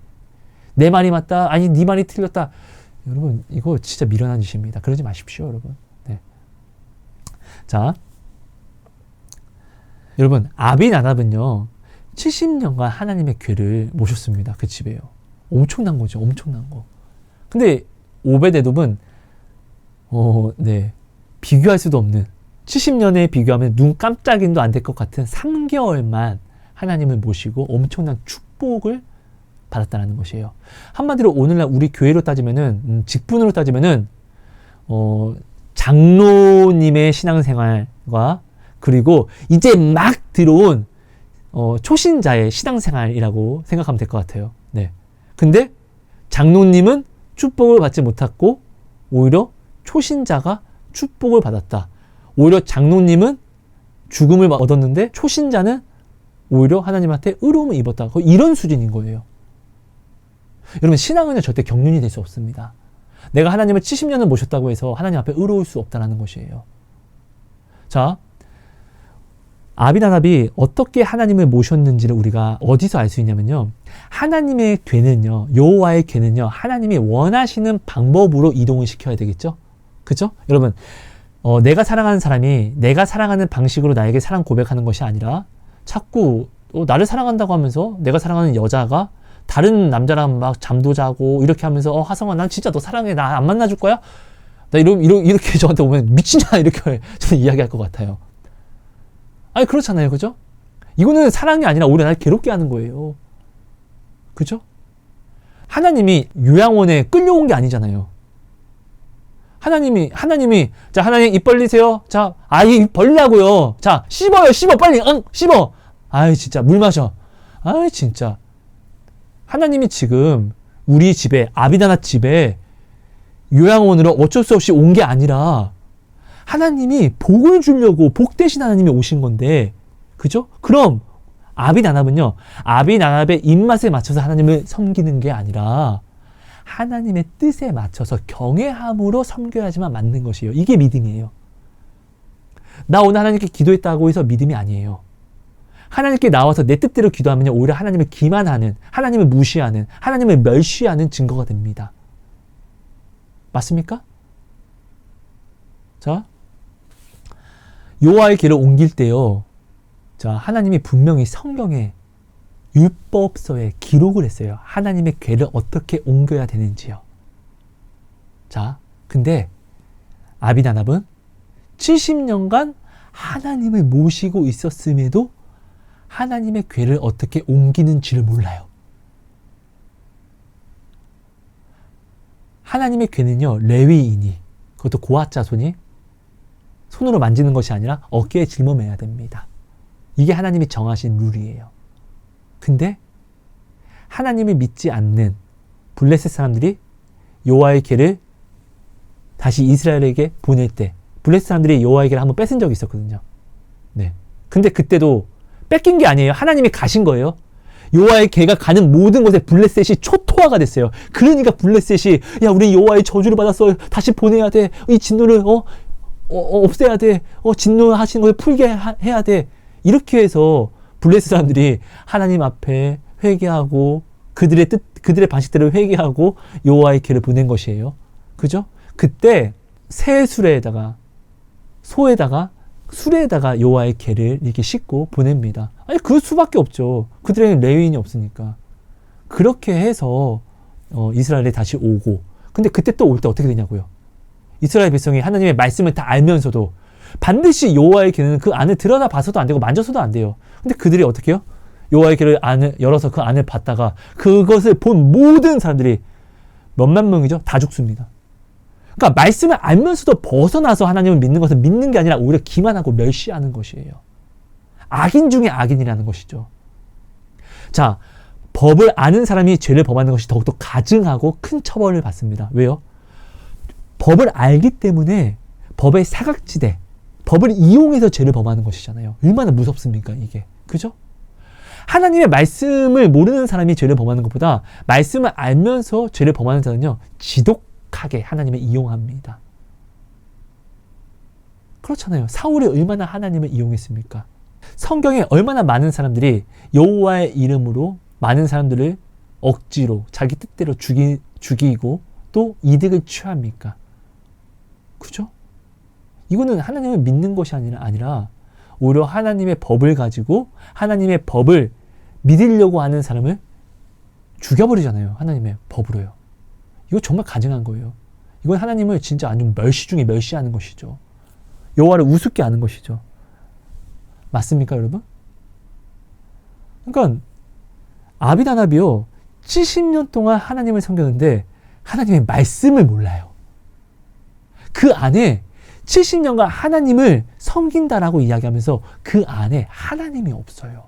A: 내 말이 맞다, 아니 네 말이 틀렸다, 여러분 이거 진짜 미련한 짓입니다. 그러지 마십시오, 여러분. 네. 자, 여러분, 아비나답은요 70년간 하나님의 궤를 모셨습니다. 그 집에요. 엄청난 거죠. 엄청난 거. 근데 오벳 에돔은 비교할 수도 없는, 70년에 비교하면 눈 깜짝임도 안 될 것 같은 3개월만 하나님을 모시고 엄청난 축복을 받았다는 것이에요. 한마디로 오늘날 우리 교회로 따지면은, 직분으로 따지면은 장로님의 신앙생활과 그리고 이제 막 들어온 초신자의 신앙생활이라고 생각하면 될 것 같아요. 네. 근데 장로님은 축복을 받지 못했고 오히려 초신자가 축복을 받았다. 오히려 장로님은 죽음을 얻었는데 초신자는 오히려 하나님한테 의로움을 입었다. 이런 수준인 거예요. 여러분, 신앙은 절대 경륜이 될 수 없습니다. 내가 하나님을 70년을 모셨다고 해서 하나님 앞에 의로울 수 없다는 것이에요. 자, 아비나답이 어떻게 하나님을 모셨는지를 우리가 어디서 알 수 있냐면요, 하나님의 궤는요, 여호와의 궤는요, 하나님이 원하시는 방법으로 이동을 시켜야 되겠죠? 그죠? 여러분, 내가 사랑하는 사람이 내가 사랑하는 방식으로 나에게 사랑 고백하는 것이 아니라 자꾸 나를 사랑한다고 하면서 내가 사랑하는 여자가 다른 남자랑 막 잠도 자고 이렇게 하면서 하성아 난 진짜 너 사랑해, 나 안 만나줄 거야? 나 이렇게 저한테 오면 미친냐 이렇게 저는 이야기할 것 같아요. 아니 그렇잖아요. 그죠? 이거는 사랑이 아니라 오히려 날 괴롭게 하는 거예요. 그죠? 하나님이 요양원에 끌려온 게 아니잖아요. 하나님이 자, 하나님 입 벌리세요. 자, 입 벌리라고요. 자, 씹어 빨리. 씹어. 아이 진짜 물 마셔. 아이 진짜. 하나님이 지금 우리 집에, 아비나답 집에 요양원으로 어쩔 수 없이 온 게 아니라 하나님이 복을 주려고 복 대신 하나님이 오신 건데, 그죠? 그럼 아비나답은요, 아비나답의 입맛에 맞춰서 하나님을 섬기는 게 아니라 하나님의 뜻에 맞춰서 경외함으로 섬겨야지만 맞는 것이에요. 이게 믿음이에요. 나 오늘 하나님께 기도했다고 해서 믿음이 아니에요. 하나님께 나와서 내 뜻대로 기도하면 오히려 하나님을 기만하는, 하나님을 무시하는, 하나님을 멸시하는 증거가 됩니다. 맞습니까? 자, 여호와의 궤를 옮길 때요, 자, 하나님이 분명히 성경에 율법서에 기록을 했어요. 하나님의 궤를 어떻게 옮겨야 되는지요. 자, 근데 아비나답은 70년간 하나님을 모시고 있었음에도 하나님의 궤를 어떻게 옮기는지를 몰라요. 하나님의 궤는요, 레위인이, 그것도 고앗 자손이 손으로 만지는 것이 아니라 어깨에 짊어매야 됩니다. 이게 하나님이 정하신 룰이에요. 근데 하나님을 믿지 않는 블레셋 사람들이 여호와의 궤를 다시 이스라엘에게 보낼 때 블레셋 사람들이 여호와의 궤를 한번 뺏은 적이 있었거든요. 네. 근데 그때도 뺏긴 게 아니에요. 하나님이 가신 거예요. 여호와의 궤가 가는 모든 곳에 블레셋이 초토화가 됐어요. 그러니까 블레셋이, 야, 우리 여호와의 저주를 받았어. 다시 보내야 돼. 이 진노를 없애야 돼. 진노하시는 것을 풀게 해야 돼. 이렇게 해서 블레셋 사람들이 하나님 앞에 회개하고 그들의 뜻, 그들의 방식대로 회개하고 여호와의 궤를 보낸 것이에요. 그죠? 그때 새 수레에다가, 소에다가, 수레에다가 여호와의 궤를 이렇게 싣고 보냅니다. 아니, 그 수밖에 없죠. 그들에게는 레위인이 없으니까. 그렇게 해서 이스라엘에 다시 오고, 근데 그때 또 올 때 어떻게 되냐고요. 이스라엘 백성이 하나님의 말씀을 다 알면서도 반드시 여호와의 궤는 그 안을 들여다 봐서도 안 되고 만져서도 안 돼요. 근데 그들이 어떻게 해요? 여호와의 궤를 안을 열어서 그 안을 봤다가 그것을 본 모든 사람들이 몇만 명이죠? 다 죽습니다. 그러니까 말씀을 알면서도 벗어나서 하나님을 믿는 것은 믿는 게 아니라 오히려 기만하고 멸시하는 것이에요. 악인 중에 악인이라는 것이죠. 자, 법을 아는 사람이 죄를 범하는 것이 더욱더 가증하고 큰 처벌을 받습니다. 왜요? 법을 알기 때문에 법의 사각지대, 법을 이용해서 죄를 범하는 것이잖아요. 얼마나 무섭습니까, 이게. 그죠? 하나님의 말씀을 모르는 사람이 죄를 범하는 것보다 말씀을 알면서 죄를 범하는 자는요, 지독하게 하나님을 이용합니다. 그렇잖아요. 사울이 얼마나 하나님을 이용했습니까? 성경에 얼마나 많은 사람들이 여호와의 이름으로 많은 사람들을 억지로 자기 뜻대로 죽이고 또 이득을 취합니까? 그죠? 이거는 하나님을 믿는 것이 아니라 오히려 하나님의 법을 가지고 하나님의 법을 믿으려고 하는 사람을 죽여버리잖아요. 하나님의 법으로요. 이거 정말 가증한 거예요. 이건 하나님을 진짜 아주 멸시 중에 멸시하는 것이죠. 여호와를 우습게 하는 것이죠. 맞습니까, 여러분? 그러니까 아비나답이요, 70년 동안 하나님을 섬겼는데 하나님의 말씀을 몰라요. 그 안에 70년간 하나님을 섬긴다라고 이야기하면서 그 안에 하나님이 없어요.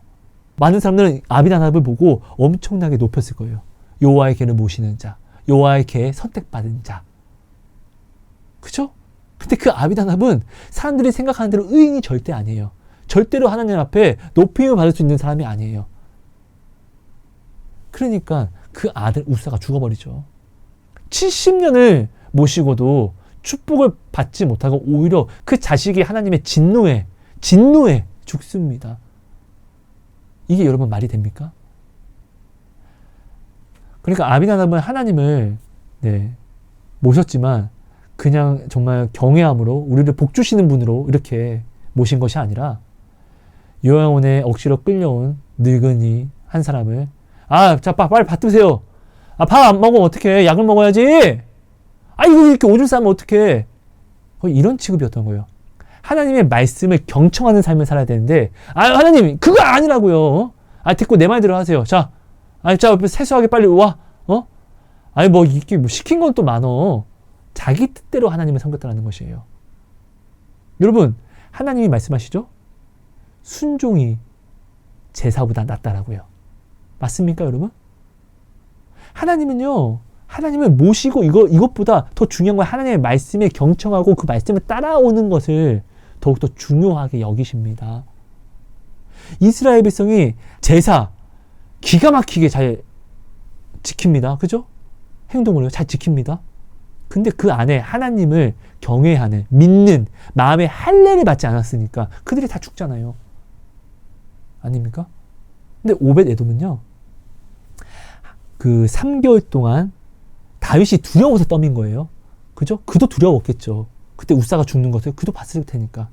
A: 많은 사람들은 아비나답을 보고 엄청나게 높였을 거예요. 여호와의 궤를 모시는 자, 여호와의 궤에 선택받은 자. 그죠? 근데 그 아비나답은 사람들이 생각하는 대로 의인이 절대 아니에요. 절대로 하나님 앞에 높임을 받을 수 있는 사람이 아니에요. 그러니까 그 아들 우사가 죽어버리죠. 70년을 모시고도 축복을 받지 못하고 오히려 그 자식이 하나님의 진노에 죽습니다. 이게 여러분 말이 됩니까? 그러니까 아비나답은 하나님을 모셨지만 그냥 정말 경외함으로 우리를 복주시는 분으로 이렇게 모신 것이 아니라 요양원에 억지로 끌려온 늙은이 한 사람을, 자, 빨리 밥 드세요. 밥 안 먹으면 어떡해. 약을 먹어야지. 이거 이렇게 오줌 싸면 어떡해. 거의 이런 취급이었던 거예요. 하나님의 말씀을 경청하는 삶을 살아야 되는데, 하나님, 그거 아니라고요. 듣고 내 말대로 하세요. 자, 세수하게 빨리 와. 이게 시킨 건 또 많어. 자기 뜻대로 하나님을 섬겼다는 것이에요. 여러분, 하나님이 말씀하시죠? 순종이 제사보다 낫다라고요. 맞습니까, 여러분? 하나님은요, 하나님을 모시고 이것보다 더 중요한 건 하나님의 말씀에 경청하고 그 말씀을 따라오는 것을 더욱더 중요하게 여기십니다. 이스라엘 백성이 제사 기가 막히게 잘 지킵니다. 그죠? 행동을 잘 지킵니다. 근데 그 안에 하나님을 경외하는, 믿는 마음의 할례를 받지 않았으니까 그들이 다 죽잖아요. 아닙니까? 근데 오벳 에돔은요, 그 3개월 동안 다윗이 두려워서 떠민 거예요. 그죠? 그도 두려웠겠죠. 그때 우사가 죽는 것을 그도 봤을 테니까.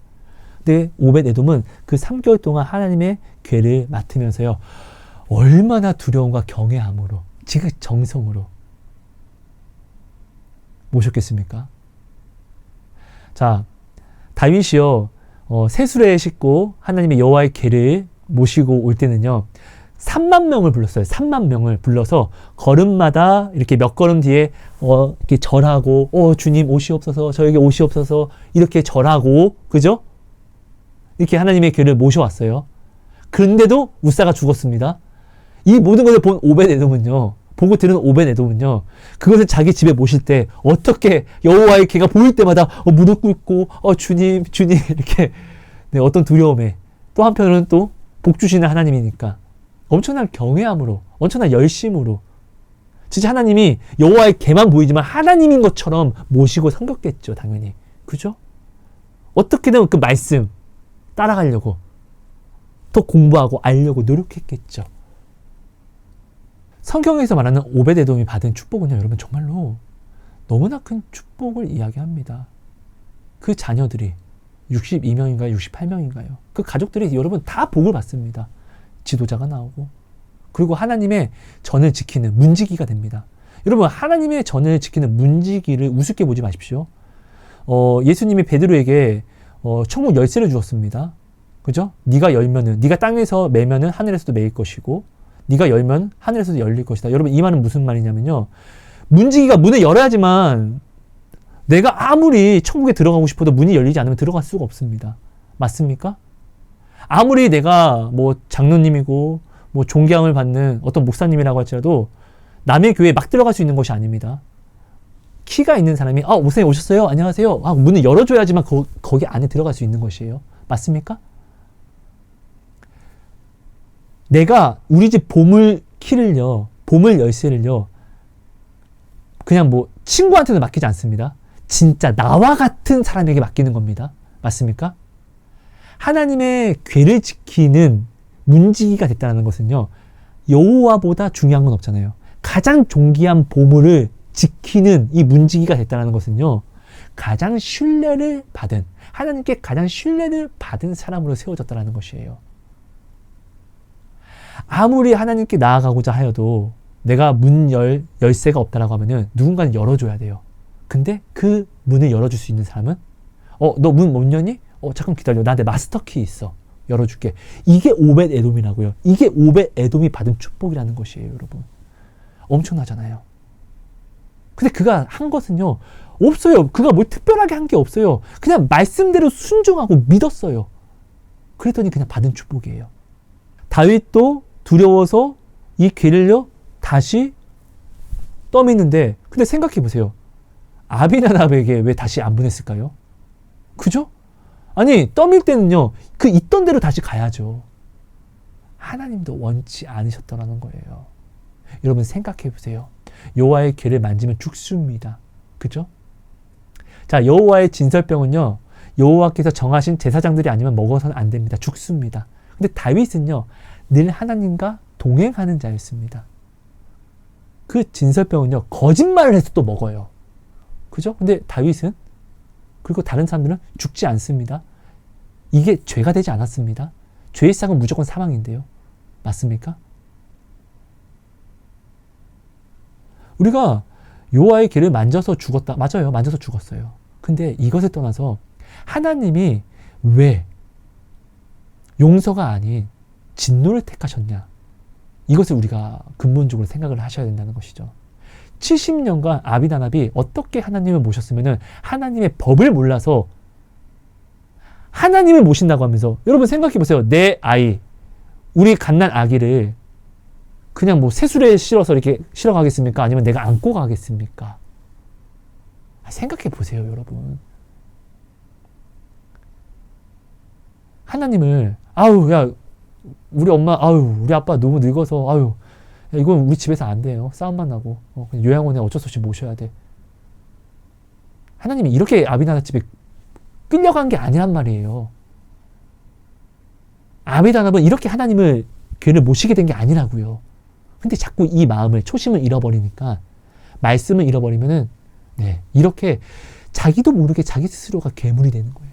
A: 근데 오벳 에돔은 그 3개월 동안 하나님의 궤를 맡으면서요, 얼마나 두려움과 경외함으로, 지극 정성으로 모셨겠습니까? 자, 다윗이요, 세수레에 싣고 하나님의 여호와의 궤를 모시고 올 때는요, 3만 명을 불렀어요. 3만 명을 불러서 걸음마다 이렇게 몇 걸음 뒤에 이렇게 절하고, 주님 오시옵소서, 저에게 오시옵소서, 이렇게 절하고, 그죠? 이렇게 하나님의 궤를 모셔왔어요. 그런데도 우사가 죽었습니다. 이 모든 것을 본 오벳 에돔은요, 보고 들은 오벳 에돔은요, 그것을 자기 집에 모실 때 어떻게 여호와의 궤가 보일 때마다 무릎 꿇고 주님 이렇게, 네, 어떤 두려움에, 또 한편으로는 또 복 주시는 하나님이니까 엄청난 경외함으로, 엄청난 열심으로, 진짜 하나님이 여호와의 궤만 보이지만 하나님인 것처럼 모시고 섬겼겠죠, 당연히. 그죠? 어떻게든 그 말씀 따라가려고, 더 공부하고 알려고 노력했겠죠. 성경에서 말하는 오벳 에돔이 받은 축복은요, 여러분 정말로 너무나 큰 축복을 이야기합니다. 그 자녀들이 62명인가요? 68명인가요? 그 가족들이 여러분 다 복을 받습니다. 지도자가 나오고, 그리고 하나님의 전을 지키는 문지기가 됩니다. 여러분, 하나님의 전을 지키는 문지기를 우습게 보지 마십시오. 예수님이 베드로에게 천국 열쇠를 주었습니다. 그죠? 네가 열면은, 네가 땅에서 매면은 하늘에서도 매일 것이고, 네가 열면 하늘에서도 열릴 것이다. 여러분, 이 말은 무슨 말이냐면요, 문지기가 문을 열어야지만 내가 아무리 천국에 들어가고 싶어도 문이 열리지 않으면 들어갈 수가 없습니다. 맞습니까? 아무리 내가 뭐 장로님이고 뭐 존경을 받는 어떤 목사님이라고 할지라도 남의 교회에 막 들어갈 수 있는 것이 아닙니다. 키가 있는 사람이 목사님 오셨어요? 안녕하세요. 문을 열어줘야지만 거기 안에 들어갈 수 있는 것이에요. 맞습니까? 내가 우리 집 보물 키를요, 보물 열쇠를요, 그냥 뭐 친구한테도 맡기지 않습니다. 진짜 나와 같은 사람에게 맡기는 겁니다. 맞습니까? 하나님의 궤를 지키는 문지기가 됐다는 것은요, 여호와보다 중요한 건 없잖아요. 가장 존귀한 보물을 지키는 이 문지기가 됐다는 것은요, 가장 신뢰를 받은, 하나님께 가장 신뢰를 받은 사람으로 세워졌다는 것이에요. 아무리 하나님께 나아가고자 하여도 내가 열쇠가 없다라고 하면은 누군가는 열어줘야 돼요. 근데 그 문을 열어줄 수 있는 사람은, 너 문 못 여니? 잠깐 기다려. 나한테 마스터키 있어. 열어줄게. 이게 오벳 에돔이라고요. 이게 오벳 에돔이 받은 축복이라는 것이에요, 여러분. 엄청나잖아요. 근데 그가 한 것은요, 없어요. 그가 뭘 특별하게 한 게 없어요. 그냥 말씀대로 순종하고 믿었어요. 그랬더니 그냥 받은 축복이에요. 다윗도 두려워서 이 궤를요, 다시 떠미는데, 근데 생각해 보세요. 아비나답에게 왜 다시 안 보냈을까요? 그죠? 아니, 떠밀 때는요, 그 있던 대로 다시 가야죠. 하나님도 원치 않으셨더라는 거예요. 여러분 생각해 보세요. 여호와의 궤를 만지면 죽습니다. 그죠? 자, 여호와의 진설병은요, 여호와께서 정하신 제사장들이 아니면 먹어서는 안 됩니다. 죽습니다. 근데 다윗은요, 늘 하나님과 동행하는 자였습니다. 그 진설병은요, 거짓말을 해서 또 먹어요. 그죠? 근데 다윗은, 그리고 다른 사람들은 죽지 않습니다. 이게 죄가 되지 않았습니다. 죄의 싹은 무조건 사망인데요. 맞습니까? 우리가 여호와의 궤를 만져서 죽었다. 맞아요. 만져서 죽었어요. 근데 이것을 떠나서 하나님이 왜 용서가 아닌 진노를 택하셨냐? 이것을 우리가 근본적으로 생각을 하셔야 된다는 것이죠. 70년간 아비나답이 어떻게 하나님을 모셨으면은 하나님의 법을 몰라서 하나님을 모신다고 하면서, 여러분 생각해 보세요. 내 아이, 우리 갓난 아기를 그냥 뭐 새술에 실어서 이렇게 실어 가겠습니까? 아니면 내가 안고 가겠습니까? 생각해 보세요, 여러분. 하나님을 아유, 야, 우리 엄마, 아유, 우리 아빠 너무 늙어서, 아유, 야, 이건 우리 집에서 안 돼요. 싸움만 나고. 그냥 요양원에 어쩔 수 없이 모셔야 돼. 하나님이 이렇게 아비나답 집에 끌려간 게 아니란 말이에요. 아비나답은 이렇게 하나님을 교회를 모시게 된 게 아니라고요. 근데 자꾸 이 마음을, 초심을 잃어버리니까, 말씀을 잃어버리면은, 네, 이렇게 자기도 모르게 자기 스스로가 괴물이 되는 거예요.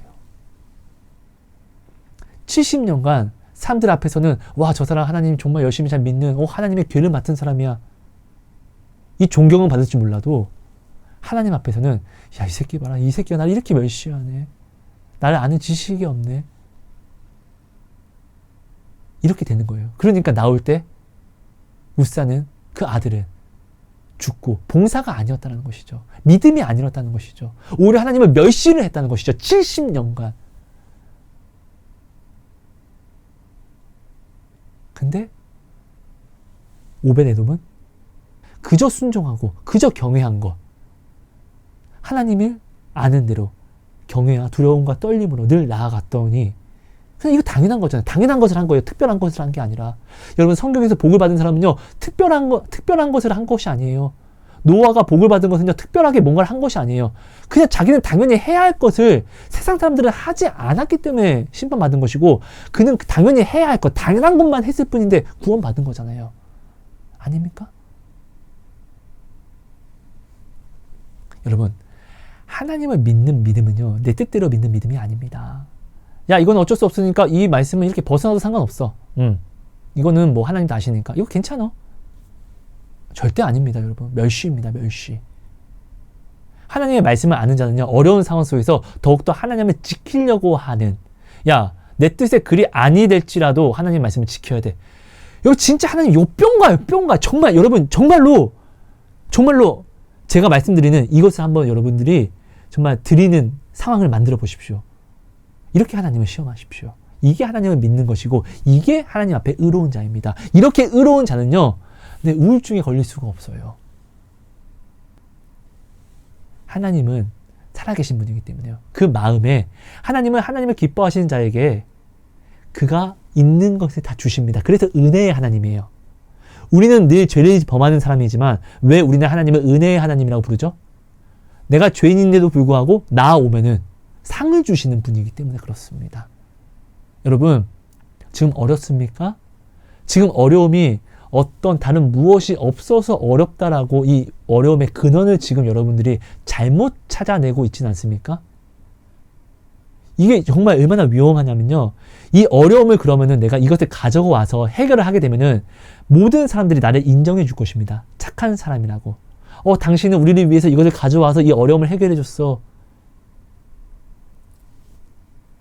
A: 70년간 사람들 앞에서는 와, 저 사람 하나님 정말 열심히 잘 믿는 하나님의 교회를 맡은 사람이야. 이 존경은 받을지 몰라도 하나님 앞에서는 야, 이 새끼 봐라. 이 새끼가 나를 이렇게 멸시하네. 나를 아는 지식이 없네. 이렇게 되는 거예요. 그러니까 나올 때 우사는, 그 아들은 죽고 봉사가 아니었다는 것이죠. 믿음이 아니었다는 것이죠. 오히려 하나님을 멸시를 했다는 것이죠. 70년간. 근데 오베데돔은 그저 순종하고 그저 경외한 것, 하나님을 아는 대로 경외와 두려움과 떨림으로 늘 나아갔더니 그냥 이거 당연한 거잖아요. 당연한 것을 한 거예요. 특별한 것을 한 게 아니라. 여러분, 성경에서 복을 받은 사람은요, 특별한 것을 한 것이 아니에요. 노아가 복을 받은 것은요, 특별하게 뭔가를 한 것이 아니에요. 그냥 자기는 당연히 해야 할 것을 세상 사람들은 하지 않았기 때문에 심판받은 것이고, 그는 당연히 해야 할 것, 당연한 것만 했을 뿐인데 구원받은 거잖아요. 아닙니까? 여러분, 하나님을 믿는 믿음은요, 내 뜻대로 믿는 믿음이 아닙니다. 야, 이건 어쩔 수 없으니까 이 말씀은 이렇게 벗어나도 상관없어. 이거는 뭐 하나님도 아시니까 이거 괜찮아. 절대 아닙니다, 여러분. 멸시입니다, 멸시. 하나님의 말씀을 아는 자는요, 어려운 상황 속에서 더욱더 하나님을 지키려고 하는, 야, 내 뜻에 그리 아니 될지라도 하나님의 말씀을 지켜야 돼. 이거 진짜 하나님 요뿅가 뿅가. 정말 여러분, 정말로 제가 말씀드리는 이것을 한번 여러분들이 정말 드리는 상황을 만들어 보십시오. 이렇게 하나님을 시험하십시오. 이게 하나님을 믿는 것이고, 이게 하나님 앞에 의로운 자입니다. 이렇게 의로운 자는요, 우울증에 걸릴 수가 없어요. 하나님은 살아계신 분이기 때문에요. 그 마음에 하나님을 기뻐하시는 자에게 그가 있는 것을 다 주십니다. 그래서 은혜의 하나님이에요. 우리는 늘 죄를 범하는 사람이지만 왜 우리는 하나님을 은혜의 하나님이라고 부르죠? 내가 죄인인데도 불구하고 나아오면은 상을 주시는 분이기 때문에 그렇습니다. 여러분, 지금 어렵습니까? 지금 어려움이 어떤 다른 무엇이 없어서 어렵다라고 이 어려움의 근원을 지금 여러분들이 잘못 찾아내고 있지는 않습니까? 이게 정말 얼마나 위험하냐면요, 이 어려움을 그러면은 내가 이것을 가져고 와서 해결을 하게 되면은 모든 사람들이 나를 인정해 줄 것입니다. 착한 사람이라고. 당신은 우리를 위해서 이것을 가져와서 이 어려움을 해결해 줬어.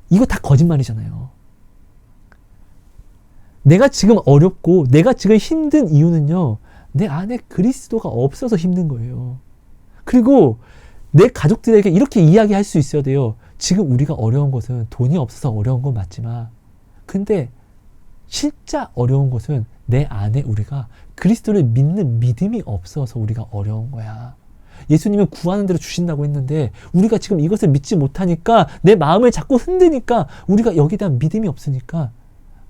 A: 이거 다 거짓말이잖아요. 내가 지금 어렵고 내가 지금 힘든 이유는요, 내 안에 그리스도가 없어서 힘든 거예요. 그리고 내 가족들에게 이렇게 이야기할 수 있어야 돼요. 지금 우리가 어려운 것은 돈이 없어서 어려운 건 맞지만, 근데 진짜 어려운 것은 내 안에 우리가 그리스도를 믿는 믿음이 없어서 우리가 어려운 거야. 예수님은 구하는 대로 주신다고 했는데 우리가 지금 이것을 믿지 못하니까, 내 마음을 자꾸 흔드니까, 우리가 여기에 대한 믿음이 없으니까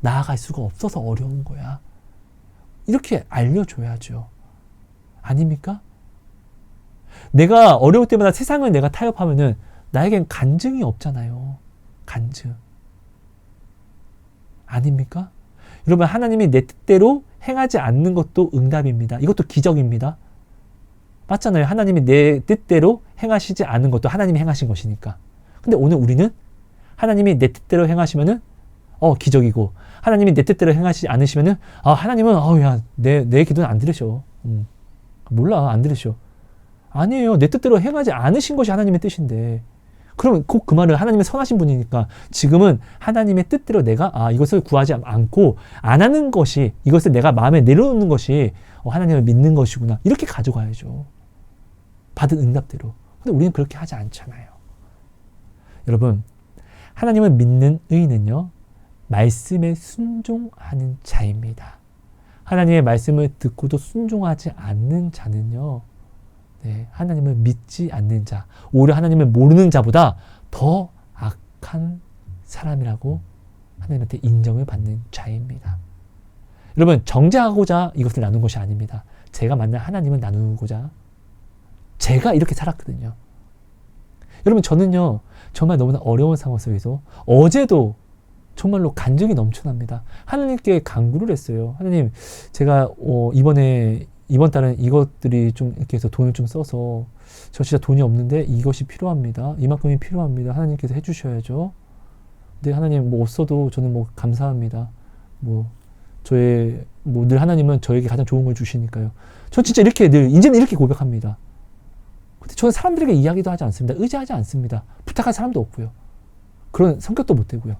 A: 나아갈 수가 없어서 어려운 거야. 이렇게 알려줘야죠. 아닙니까? 내가 어려울 때마다 세상을 내가 타협하면은 나에겐 간증이 없잖아요. 간증. 아닙니까? 여러분, 하나님이 내 뜻대로 행하지 않는 것도 응답입니다. 이것도 기적입니다. 맞잖아요. 하나님이 내 뜻대로 행하시지 않은 것도 하나님이 행하신 것이니까. 근데 오늘 우리는 하나님이 내 뜻대로 행하시면은 기적이고, 하나님이 내 뜻대로 행하시지 않으시면은 하나님은 야, 내 기도는 안 들으셔. 몰라, 안 들으셔. 아니에요. 내 뜻대로 행하지 않으신 것이 하나님의 뜻인데, 그러면 꼭 그 말은 하나님의 선하신 분이니까 지금은 하나님의 뜻대로 내가 이것을 구하지 않고 안 하는 것이, 이것을 내가 마음에 내려놓는 것이 하나님을 믿는 것이구나, 이렇게 가져가야죠. 받은 응답대로. 근데 우리는 그렇게 하지 않잖아요. 여러분, 하나님을 믿는 의인은요, 말씀에 순종하는 자입니다. 하나님의 말씀을 듣고도 순종하지 않는 자는요, 하나님을 믿지 않는 자, 오히려 하나님을 모르는 자보다 더 악한 사람이라고 하나님한테 인정을 받는 자입니다. 여러분, 정죄하고자 이것을 나눈 것이 아닙니다. 제가 만난 하나님을 나누고자 제가 이렇게 살았거든요. 여러분, 저는요 정말 너무나 어려운 상황 속에서 어제도 정말로 간증이 넘쳐납니다. 하나님께 간구를 했어요. 하나님, 제가 이번 달은 이것들이 좀 이렇게 해서 돈을 좀 써서 저 진짜 돈이 없는데 이것이 필요합니다. 이만큼이 필요합니다. 하나님께서 해주셔야죠. 근데 하나님 뭐 없어도 저는 뭐 감사합니다. 늘 하나님은 저에게 가장 좋은 걸 주시니까요. 저 진짜 이렇게 이제는 이렇게 고백합니다. 근데 저는 사람들에게 이야기도 하지 않습니다. 의지하지 않습니다. 부탁할 사람도 없고요. 그런 성격도 못 되고요.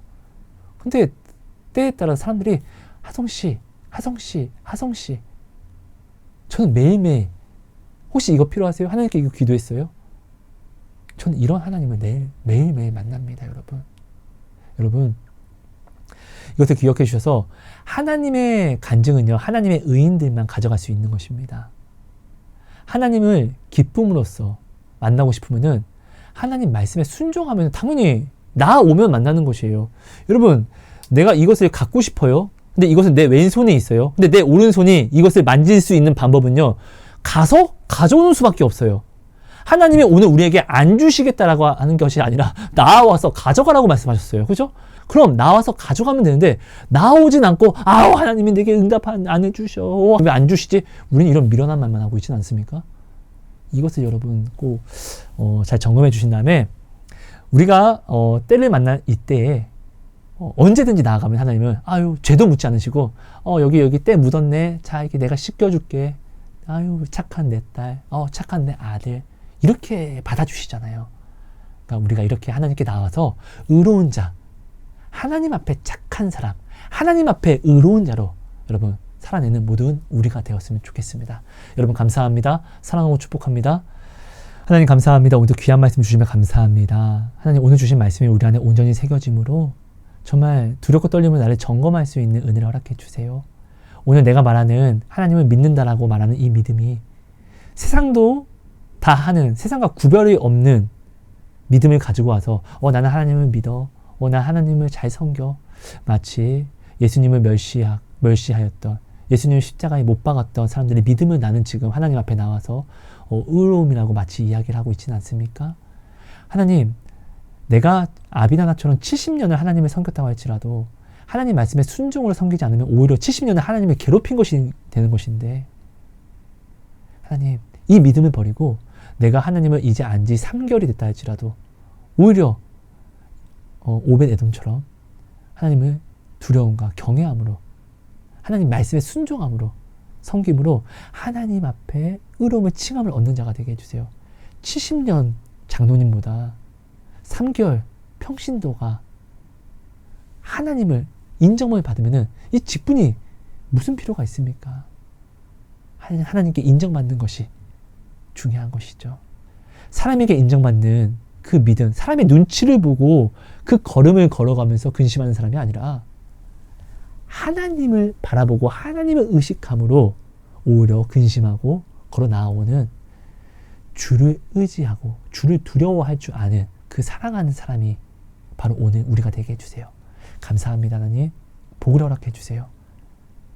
A: 근데 때에 따라 사람들이 하성씨 저는 매일매일 혹시 이거 필요하세요? 하나님께 이거 기도했어요? 저는 이런 하나님을 매일매일 만납니다. 여러분 이것을 기억해 주셔서 하나님의 간증은요, 하나님의 의인들만 가져갈 수 있는 것입니다. 하나님을 기쁨으로써 만나고 싶으면은 하나님 말씀에 순종하면 당연히 나 오면 만나는 것이에요. 여러분, 내가 이것을 갖고 싶어요. 근데 이것은 내 왼손에 있어요. 근데 내 오른손이 이것을 만질 수 있는 방법은요, 가서 가져오는 수밖에 없어요. 하나님이 오늘 우리에게 안 주시겠다라고 하는 것이 아니라 나와서 가져가라고 말씀하셨어요. 그죠? 그럼 나와서 가져가면 되는데 나오진 않고 하나님이 내게 응답 안 해주셔. 왜 안 주시지? 우리는 이런 미련한 말만 하고 있지는 않습니까? 이것을 여러분 꼭 잘 점검해 주신 다음에 우리가 때를 만날 이때에 언제든지 나아가면 하나님은 죄도 묻지 않으시고 여기 때 묻었네. 자, 이게 내가 씻겨줄게. 착한 내 딸, 착한 내 아들, 이렇게 받아주시잖아요. 그러니까 우리가 이렇게 하나님께 나와서 의로운 자, 하나님 앞에 착한 사람, 하나님 앞에 의로운 자로 여러분 살아내는 모든 우리가 되었으면 좋겠습니다. 여러분 감사합니다. 사랑하고 축복합니다. 하나님 감사합니다. 오늘도 귀한 말씀 주시면 감사합니다. 하나님, 오늘 주신 말씀이 우리 안에 온전히 새겨짐으로 정말 두렵고 떨림을 나를 점검할 수 있는 은혜를 허락해 주세요. 오늘 내가 말하는 하나님을 믿는다라고 말하는 이 믿음이 세상도 다 하는, 세상과 구별이 없는 믿음을 가지고 와서 나는 하나님을 믿어, 나 하나님을 잘 섬겨, 마치 예수님을 멸시하였던, 예수님을 십자가에 못 박았던 사람들의 믿음을 나는 지금 하나님 앞에 나와서 의로움이라고 마치 이야기를 하고 있지는 않습니까? 하나님, 내가 아비나나처럼 70년을 하나님을 섬겼다고 할지라도 하나님 말씀에 순종으로 섬기지 않으면 오히려 70년을 하나님을 괴롭힌 것이 되는 것인데, 하나님, 이 믿음을 버리고 내가 하나님을 이제 안지 3개월이 됐다 할지라도 오히려 오벳 에돔처럼 하나님을 두려움과 경외함으로, 하나님 말씀에 순종함으로, 섬김으로 하나님 앞에 의로움을 칭함을 얻는 자가 되게 해주세요. 70년 장로님보다 3개월 평신도가 하나님을 인정을 받으면은 이 직분이 무슨 필요가 있습니까? 하나님께 인정받는 것이 중요한 것이죠. 사람에게 인정받는 그 믿음, 사람의 눈치를 보고 그 걸음을 걸어가면서 근심하는 사람이 아니라 하나님을 바라보고 하나님을 의식함으로 오히려 근심하고 걸어 나오는, 주를 의지하고 주를 두려워할 줄 아는 그 사랑하는 사람이 바로 오늘 우리가 되게 해주세요. 감사합니다. 하나님, 복을 허락해 주세요.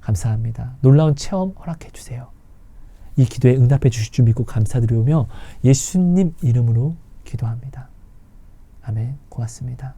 A: 감사합니다. 놀라운 체험 허락해 주세요. 이 기도에 응답해 주실 줄 믿고 감사드리며 예수님 이름으로 기도합니다. 아멘. 고맙습니다.